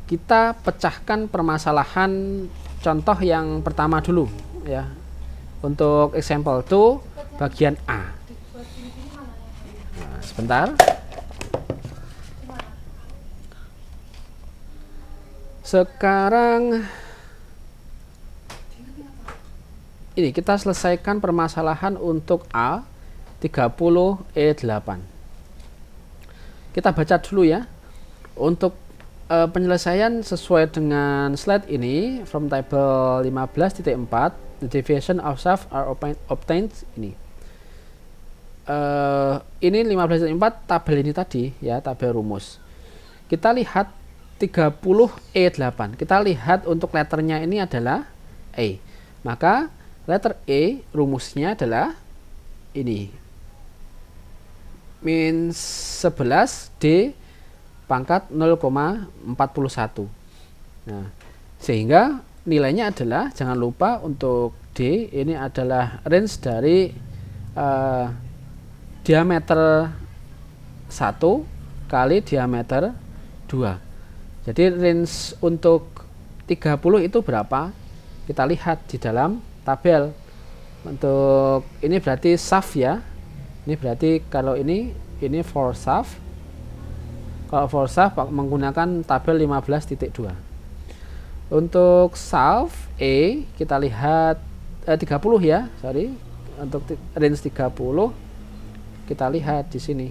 Kita pecahkan permasalahan contoh yang pertama dulu ya. Untuk example 2 bagian A. Nah, sebentar. Sekarang ini kita selesaikan permasalahan untuk A 30E8. Kita baca dulu ya. Untuk penyelesaian sesuai dengan slide ini from table 15.4, the deviation of shaft are obtained ini. Ini 15.4 tabel ini tadi ya, tabel rumus. Kita lihat 30E8. Kita lihat untuk letternya ini adalah E. Maka letter E rumusnya adalah ini. Min 11 D pangkat 0,41. Nah, sehingga nilainya adalah, jangan lupa untuk D ini adalah range dari diameter 1 kali diameter 2. Jadi range untuk 30 itu berapa? Kita lihat di dalam tabel. Untuk ini berarti shaft ya. Ini berarti kalau ini for shaft. Kalau for shaft menggunakan tabel 15.2. Untuk shaft E kita lihat 30 ya, sorry. Untuk range 30 kita lihat di sini.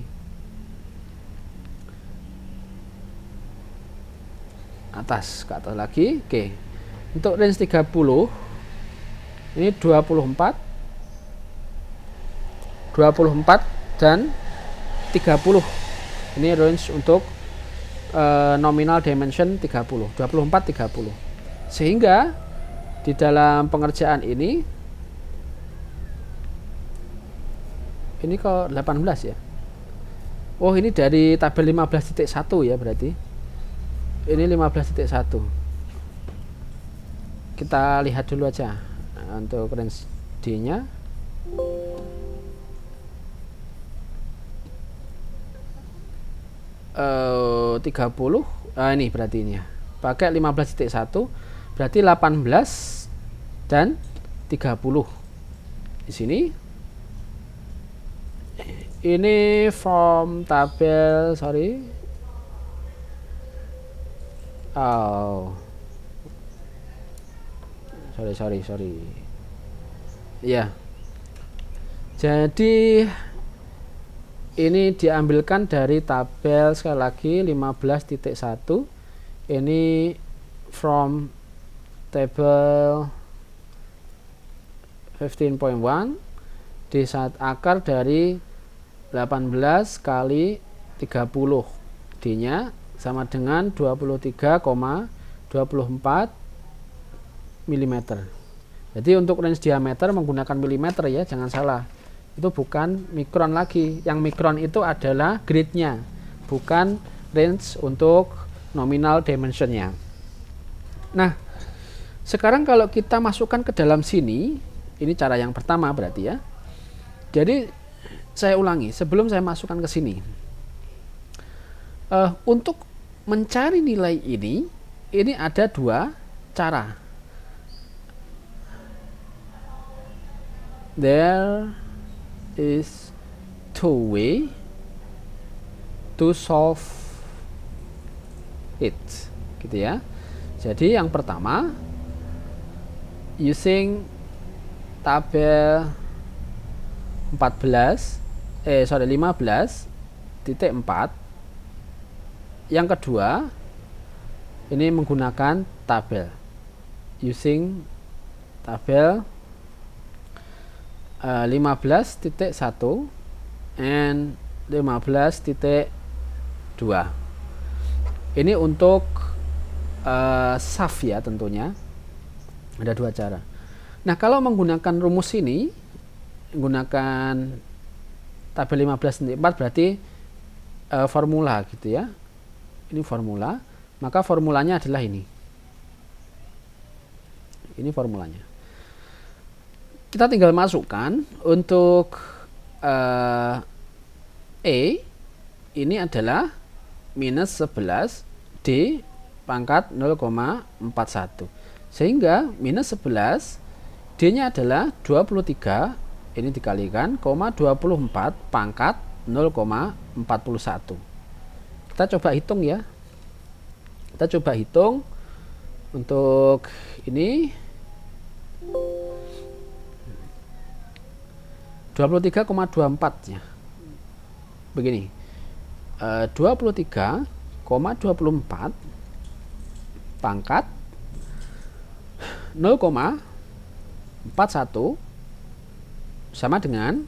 Atas, ke atas lagi. Oke. Untuk range 30 ini 24 dan 30. Ini range untuk nominal dimension 30, 24, 30. Sehingga di dalam pengerjaan ini kok 18 ya. Oh, ini dari tabel 15.1 ya berarti. Ini 15.1. Kita lihat dulu aja untuk range D-nya. Uh, 30 ini berarti ini ya. Pakai 15.1 berarti 18 dan 30. Di sini ini from tabel, sorry. Oh. Sorry. Ya. Jadi ini diambilkan dari tabel sekali lagi 15.1. Ini from table 15.1 di saat akar dari 18 kali 30, D-nya sama dengan 23,24 mm. Jadi untuk range diameter menggunakan milimeter ya, jangan salah. Itu bukan mikron lagi. Yang mikron itu adalah gridnya, bukan range untuk nominal dimensionnya. Nah, sekarang kalau kita masukkan ke dalam sini, ini cara yang pertama berarti ya. Jadi saya ulangi, sebelum saya masukkan ke sini, untuk mencari nilai ini ada dua cara. There is two way to solve it, gitu ya. Jadi yang pertama, using tabel 15.4. Yang kedua, ini menggunakan tabel using tabel 15.1 and 15.2. Ini untuk SAF ya tentunya. Ada dua cara. Nah, kalau menggunakan rumus ini, menggunakan tabel 15.4 berarti formula gitu ya. Ini formula, maka formulanya adalah ini. Ini formulanya. Kita tinggal masukkan untuk E ini adalah minus 11 D pangkat 0,41. Sehingga minus 11 D-nya adalah 23, ini dikalikan, 24 pangkat 0,41. Kita coba hitung ya. Kita coba hitung untuk ini 23,24 ya. Begini. 23,24 pangkat 0,41 sama dengan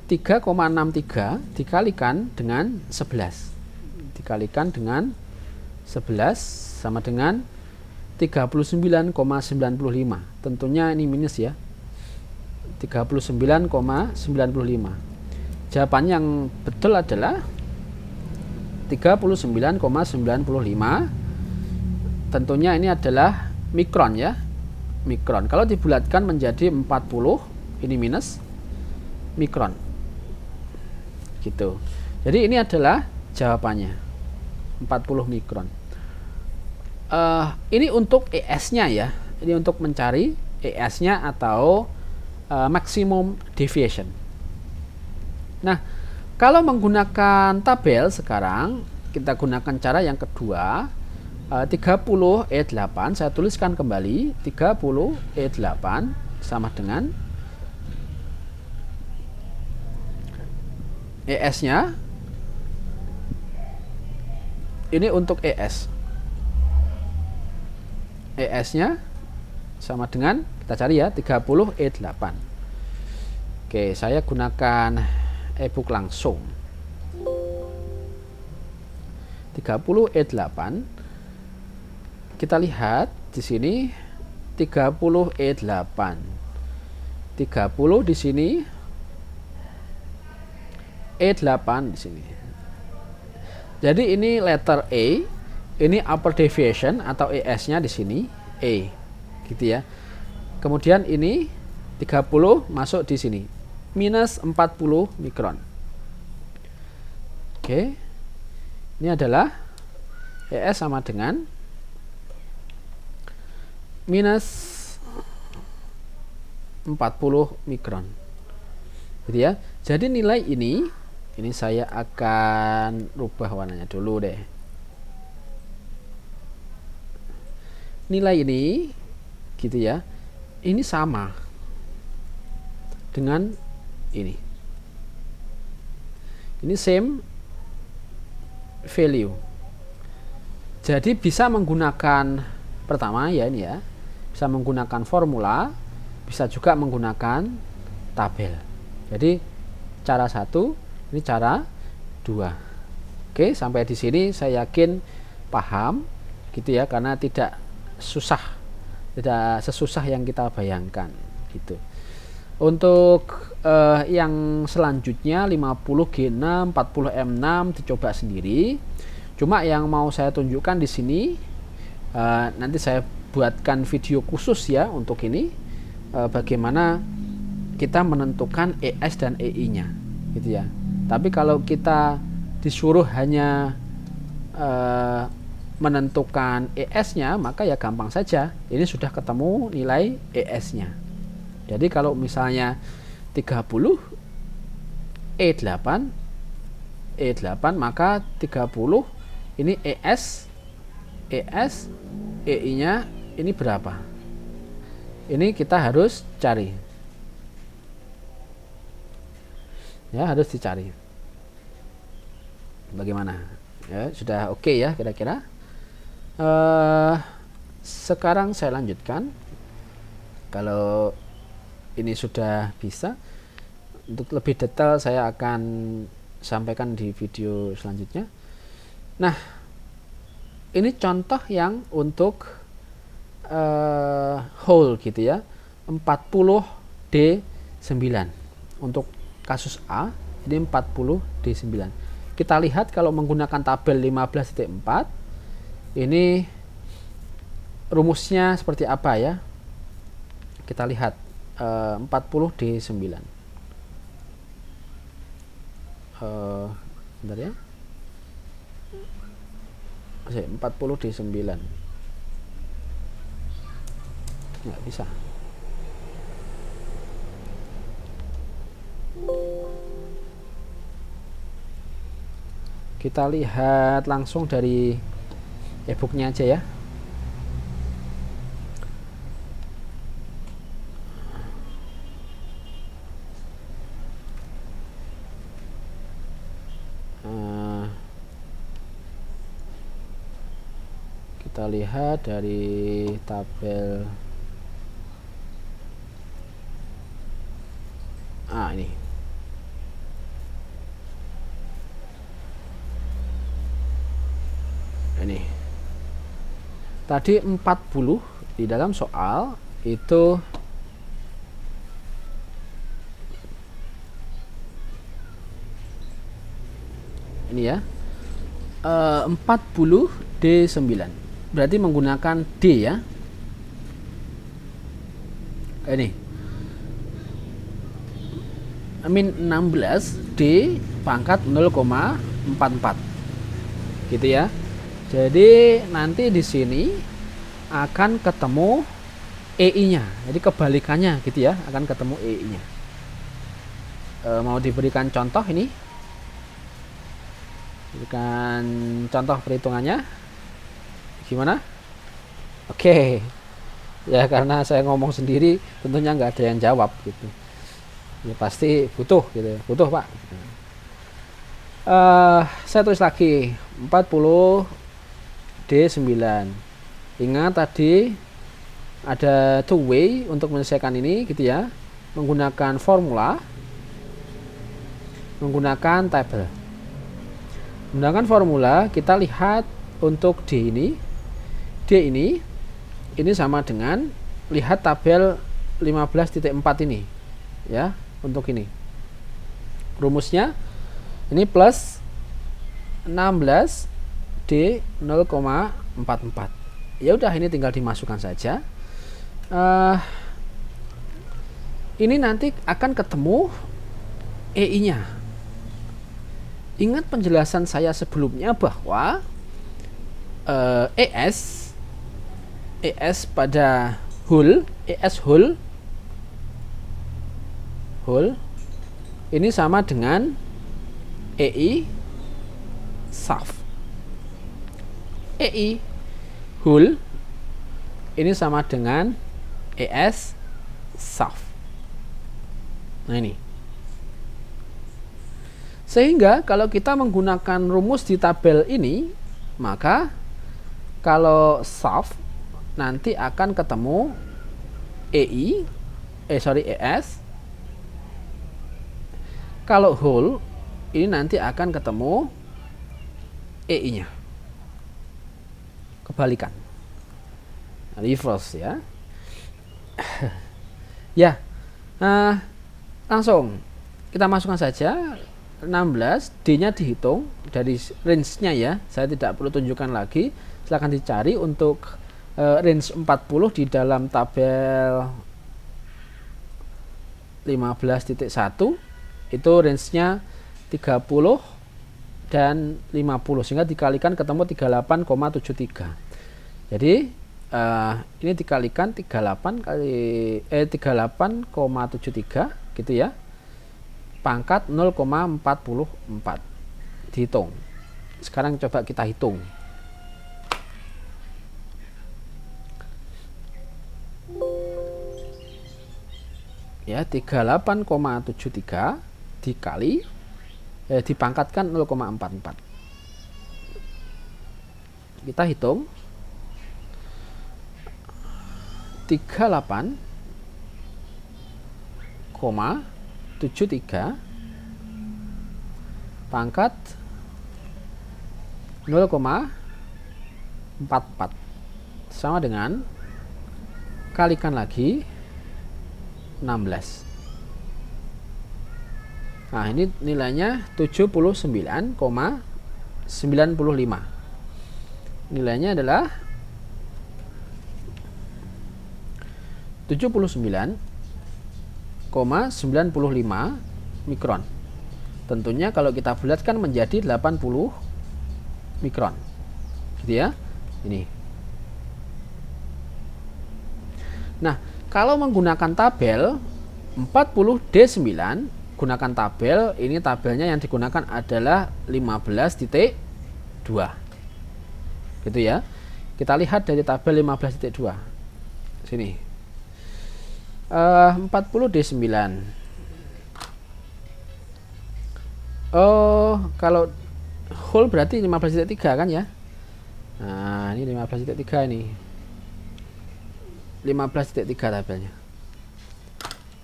3,63 dikalikan dengan 11. Dikalikan dengan 11 sama dengan 39,95. Tentunya ini minus ya. 39,95. Jawaban yang betul adalah 39,95. Tentunya ini adalah mikron ya. Mikron. Kalau dibulatkan menjadi 40, ini minus mikron. Gitu. Jadi ini adalah jawabannya. 40 mikron. Ini untuk ES-nya ya. Ini untuk mencari ES-nya atau maximum deviation. Nah, kalau menggunakan tabel sekarang kita gunakan cara yang kedua, 30E8. Saya tuliskan kembali 30E8 sama dengan ES-nya. Ini untuk ES. ES-nya sama dengan, kita cari ya, 30E8. Oke, saya gunakan e-book langsung. 30E8. Kita lihat di sini 30E8. 30 di sini, E8 di sini. Jadi ini letter A, ini upper deviation atau ES-nya di sini E, gitu ya. Kemudian ini 30 masuk di sini, minus 40 mikron. Oke. Ini adalah ES sama dengan minus 40 mikron. Gitu ya. Jadi nilai ini saya akan rubah warnanya dulu deh. Nilai ini gitu ya. Ini sama dengan ini. Ini same value. Jadi bisa menggunakan pertama ya ini ya, bisa menggunakan formula, bisa juga menggunakan tabel. Jadi cara satu, ini cara dua. Oke, sampai di sini saya yakin paham gitu ya, karena tidak sesusah yang kita bayangkan gitu. Untuk yang selanjutnya 50G6, 40M6 dicoba sendiri. Cuma yang mau saya tunjukkan di sini, nanti saya buatkan video khusus ya untuk ini, bagaimana kita menentukan ES dan EI-nya, gitu ya. Tapi kalau kita disuruh hanya menentukan ES-nya, maka ya gampang saja. Ini sudah ketemu nilai ES-nya. Jadi kalau misalnya 30 E8, maka 30 ini ES, EI-nya ini berapa? Ini kita harus cari. Ya, harus dicari. Bagaimana? Ya, sudah oke ya kira-kira. Sekarang saya lanjutkan. Kalau ini sudah bisa, untuk lebih detail saya akan sampaikan di video selanjutnya. Nah, ini contoh yang untuk whole gitu ya, 40D9. Untuk kasus A ini 40D9. Kita lihat kalau menggunakan tabel 15.4, ini rumusnya seperti apa ya. Kita lihat 40D9. Bentar ya. 40D9 nggak bisa. Kita lihat langsung dari e-booknya aja ya. Kita lihat dari tabel ini tadi 40 di dalam soal itu ini ya, 40D9 berarti menggunakan D ya. Ini min 16 D pangkat 0,44 gitu ya. Jadi nanti di sini akan ketemu EI-nya. Jadi kebalikannya gitu ya, akan ketemu EI-nya. Mau diberikan contoh ini? Berikan contoh perhitungannya. Gimana? Oke. Ya karena saya ngomong sendiri, tentunya nggak ada yang jawab gitu. Ya pasti butuh gitu ya. Butuh Pak. Saya tulis lagi 40D9. Ingat tadi ada two way untuk menyelesaikan ini gitu ya, menggunakan formula, menggunakan tabel. Menggunakan formula kita lihat untuk D ini sama dengan lihat tabel 15.4 ini ya. Untuk ini rumusnya ini plus 16 D 0,44. Ya udah, ini tinggal dimasukkan saja. Ini nanti akan ketemu EI-nya. Ingat penjelasan saya sebelumnya bahwa ES pada whole, ES whole ini sama dengan EI saf. EI whole ini sama dengan ES saf. Nah ini Sehingga kalau kita menggunakan rumus di tabel ini, maka kalau soft nanti akan ketemu ES. Kalau whole ini nanti akan ketemu EI-nya. Kebalikan. Reverse ya. Ya. Langsung kita masukkan saja 16, D-nya dihitung dari range-nya ya. Saya tidak perlu tunjukkan lagi. Silahkan dicari untuk range 40 di dalam tabel 15.1 itu range-nya 30 dan 50 sehingga dikalikan ketemu 38,73. Jadi ini dikalikan 38,73 gitu ya. Pangkat 0,44 dihitung. Sekarang coba kita hitung. Ya, 38,73 dikali dipangkatkan 0,44. Kita hitung 38,73 pangkat 0,44 sama dengan kalikan lagi 16. Nah, ini nilainya 79,95. Nilainya adalah 79,95 mikron. Tentunya kalau kita bulatkan menjadi 80 mikron. Gitu ya. Ini. Nah, kalau menggunakan tabel 40D9, gunakan tabel, ini tabelnya yang digunakan adalah 15.2. Gitu ya. Kita lihat dari tabel 15.2. Sini. 40D9. Oh, kalau whole berarti 15.3 kan ya. Nah, ini 15.3 ini. 15.3 tabelnya.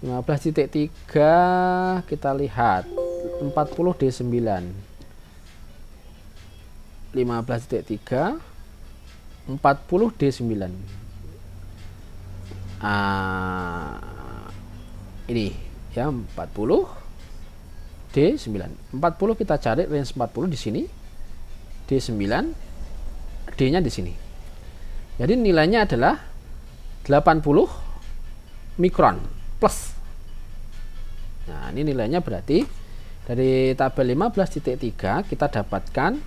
15.3 kita lihat 40D9. 15.3 40D9. Ini ya 40 D9. 40 kita cari range 40 di sini. D9 D-nya di sini. Jadi nilainya adalah 80 mikron plus. Nah, ini nilainya berarti dari tabel 15.3 kita dapatkan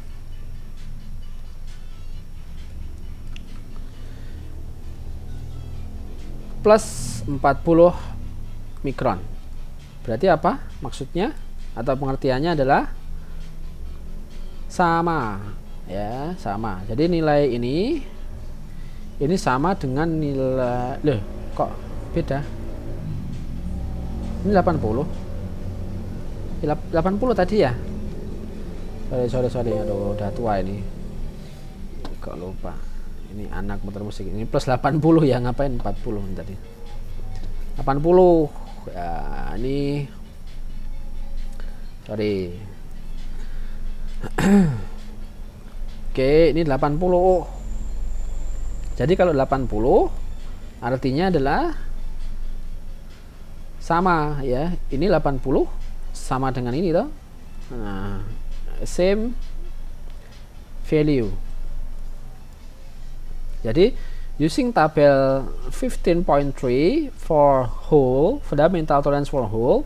plus 40 mikron. Berarti apa maksudnya atau pengertiannya adalah sama ya, sama. Jadi nilai ini sama dengan nilai, loh kok beda, ini 80 tadi ya. Sorry aduh udah tua ini kok lupa. Ini anak motor musik ini plus 80 ya, ngapain 40 tadi 80 ya, ini sorry. Oke, ini 80. Jadi kalau 80 artinya adalah sama ya. Ini 80 sama dengan ini toh. Nah, same value. Jadi using tabel 15.3 for whole, fundamental tolerance for whole,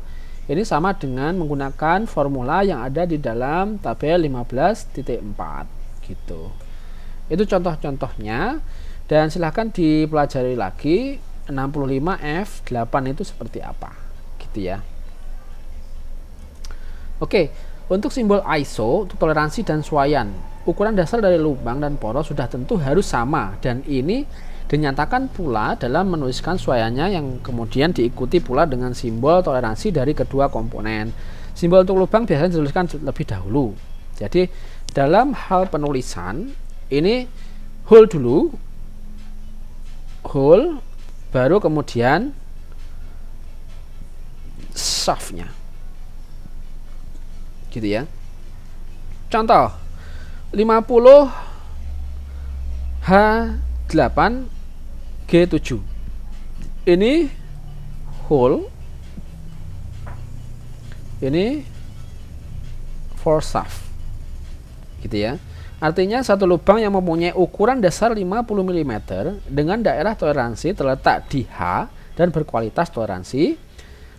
ini sama dengan menggunakan formula yang ada di dalam tabel 15.4 gitu. Itu contoh-contohnya dan silahkan dipelajari lagi 65F8 itu seperti apa gitu ya. Oke, untuk simbol ISO untuk toleransi dan suaian, ukuran dasar dari lubang dan poros sudah tentu harus sama dan ini dinyatakan pula dalam menuliskan suaiannya yang kemudian diikuti pula dengan simbol toleransi dari kedua komponen. Simbol untuk lubang biasanya dituliskan lebih dahulu. Jadi dalam hal penulisan ini hole dulu, hole, baru kemudian shaftnya, gitu ya. Contoh 50 H8 G7, ini hole, ini for shaft, gitu ya. Artinya satu lubang yang mempunyai ukuran dasar 50 mm dengan daerah toleransi terletak di H dan berkualitas toleransi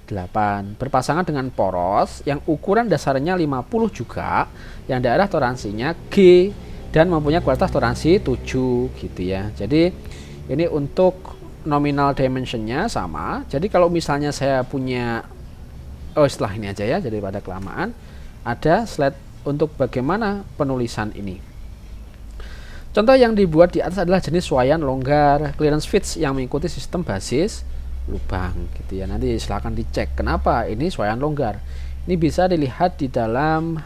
8, berpasangan dengan poros yang ukuran dasarnya 50 juga, yang daerah toleransinya G dan mempunyai kualitas toleransi 7, gitu ya. Jadi ini untuk nominal dimensionnya sama. Jadi kalau misalnya saya punya, setelah ini aja ya, jadi pada kelamaan, ada slide untuk bagaimana penulisan ini. Contoh yang dibuat di atas adalah jenis swaian longgar clearance fits yang mengikuti sistem basis lubang, gitu ya. Nanti silahkan dicek kenapa ini swaian longgar. Ini bisa dilihat di dalam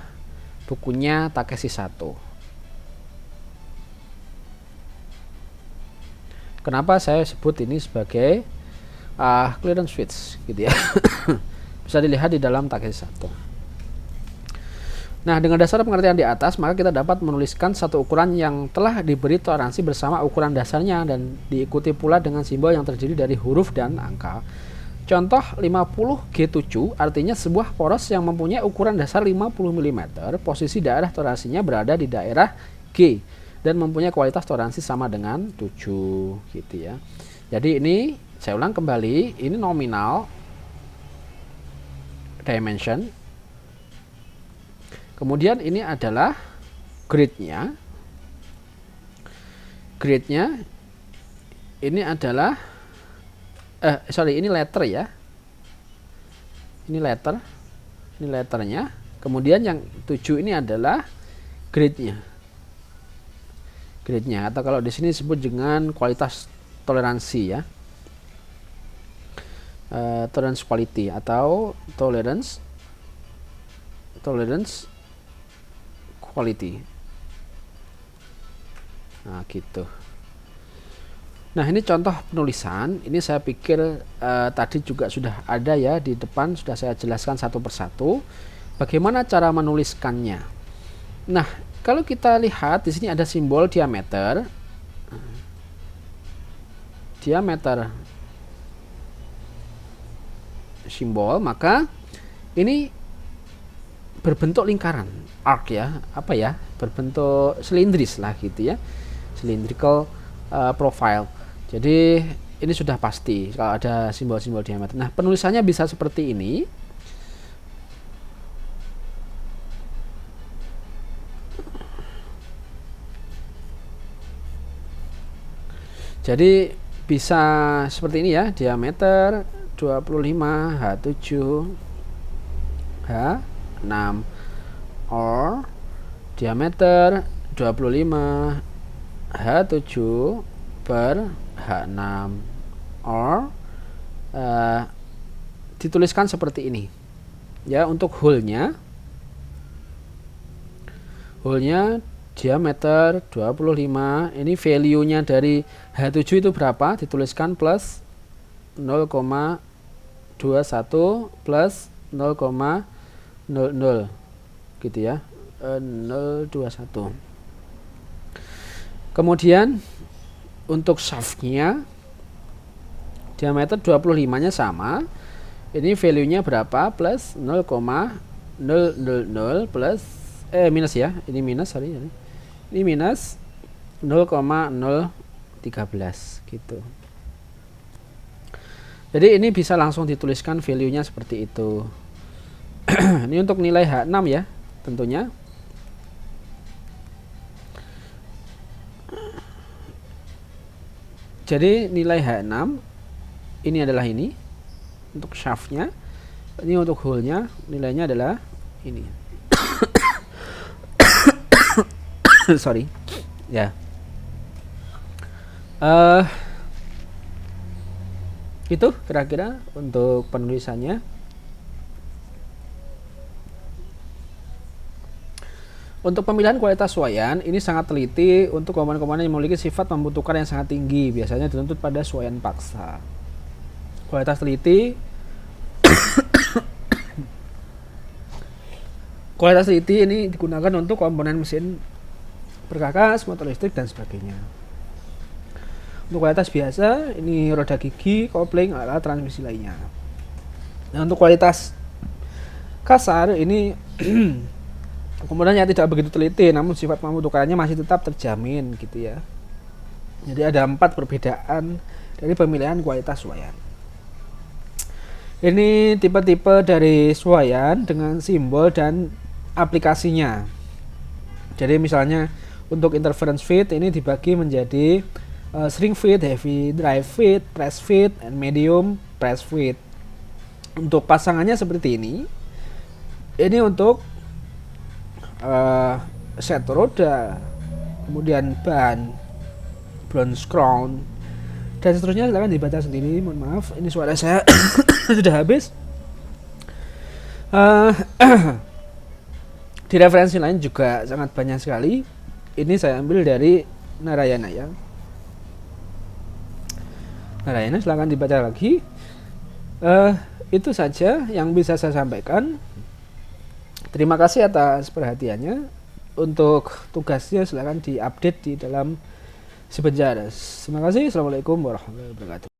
bukunya Takeshi 1. Kenapa saya sebut ini sebagai clearance fits, gitu ya. Bisa dilihat di dalam Takeshi 1. Nah, dengan dasar pengertian di atas, maka kita dapat menuliskan satu ukuran yang telah diberi toleransi bersama ukuran dasarnya dan diikuti pula dengan simbol yang terdiri dari huruf dan angka. Contoh 50 G7 artinya sebuah poros yang mempunyai ukuran dasar 50 mm, posisi daerah toleransinya berada di daerah G dan mempunyai kualitas toleransi sama dengan 7, gitu ya. Jadi ini saya ulang kembali, ini nominal dimension. Kemudian ini adalah grade-nya. Grade-nya ini adalah ini letter ya. Ini letter. Ini letternya. Kemudian yang 7 ini adalah grade-nya. Grade-nya, atau kalau di sini disebut dengan kualitas toleransi ya. Tolerance quality atau tolerance quality. Nah, gitu. Nah, ini contoh penulisan. Ini saya pikir tadi juga sudah ada ya di depan, sudah saya jelaskan satu persatu bagaimana cara menuliskannya. Nah, kalau kita lihat di sini ada simbol diameter. Diameter simbol, maka ini berbentuk lingkaran, arc ya, apa ya, berbentuk silindris lah, gitu ya, cylindrical profile. Jadi ini sudah pasti kalau ada simbol-simbol diameter. Nah, penulisannya bisa seperti ini. Jadi bisa seperti ini ya, diameter 25 H7 H6 or diameter 25 H7 per H6 or dituliskan seperti ini ya. Untuk hole-nya diameter 25, ini value-nya dari H7 itu berapa, dituliskan plus 0,21 plus 0,00, gitu ya, 0,21. Kemudian untuk shaft-nya diameter 25 nya sama, ini value-nya berapa, plus 0,000 plus minus ya, ini minus, sorry, ini minus 0,013 gitu. Jadi ini bisa langsung dituliskan value-nya seperti itu. Ini untuk nilai H6 ya, tentunya. Jadi nilai H6 ini adalah ini untuk shaft-nya. Ini untuk hole-nya nilainya adalah ini. Sorry. Ya. Itu kira-kira untuk penulisannya. Untuk pemilihan kualitas suaian ini sangat teliti untuk komponen-komponen yang memiliki sifat membutuhkan yang sangat tinggi, biasanya dituntut pada suaian paksa. Kualitas teliti kualitas teliti ini digunakan untuk komponen mesin perkakas, motor listrik dan sebagainya. Untuk kualitas biasa ini roda gigi, kopling, alat transmisi lainnya. Nah, untuk kualitas kasar ini komponennya tidak begitu teliti, namun sifat membutuhkannya masih tetap terjamin gitu ya. Jadi ada 4 perbedaan dari pemilihan kualitas suaian. Ini tipe-tipe dari suaian dengan simbol dan aplikasinya. Jadi misalnya untuk interference fit ini dibagi menjadi shrink fit, heavy drive fit, press fit, and medium press fit. Untuk pasangannya seperti ini. Ini untuk set roda, kemudian ban, bronze crown, dan seterusnya. Silahkan dibaca sendiri. Mohon maaf, ini suara saya sudah habis. Di referensi lain juga sangat banyak sekali. Ini saya ambil dari Narayana ya. Narayana, silahkan dibaca lagi. Itu saja yang bisa saya sampaikan. Terima kasih atas perhatiannya. Untuk tugasnya silahkan diupdate di dalam si penjara. Terima kasih. Assalamualaikum warahmatullahi wabarakatuh.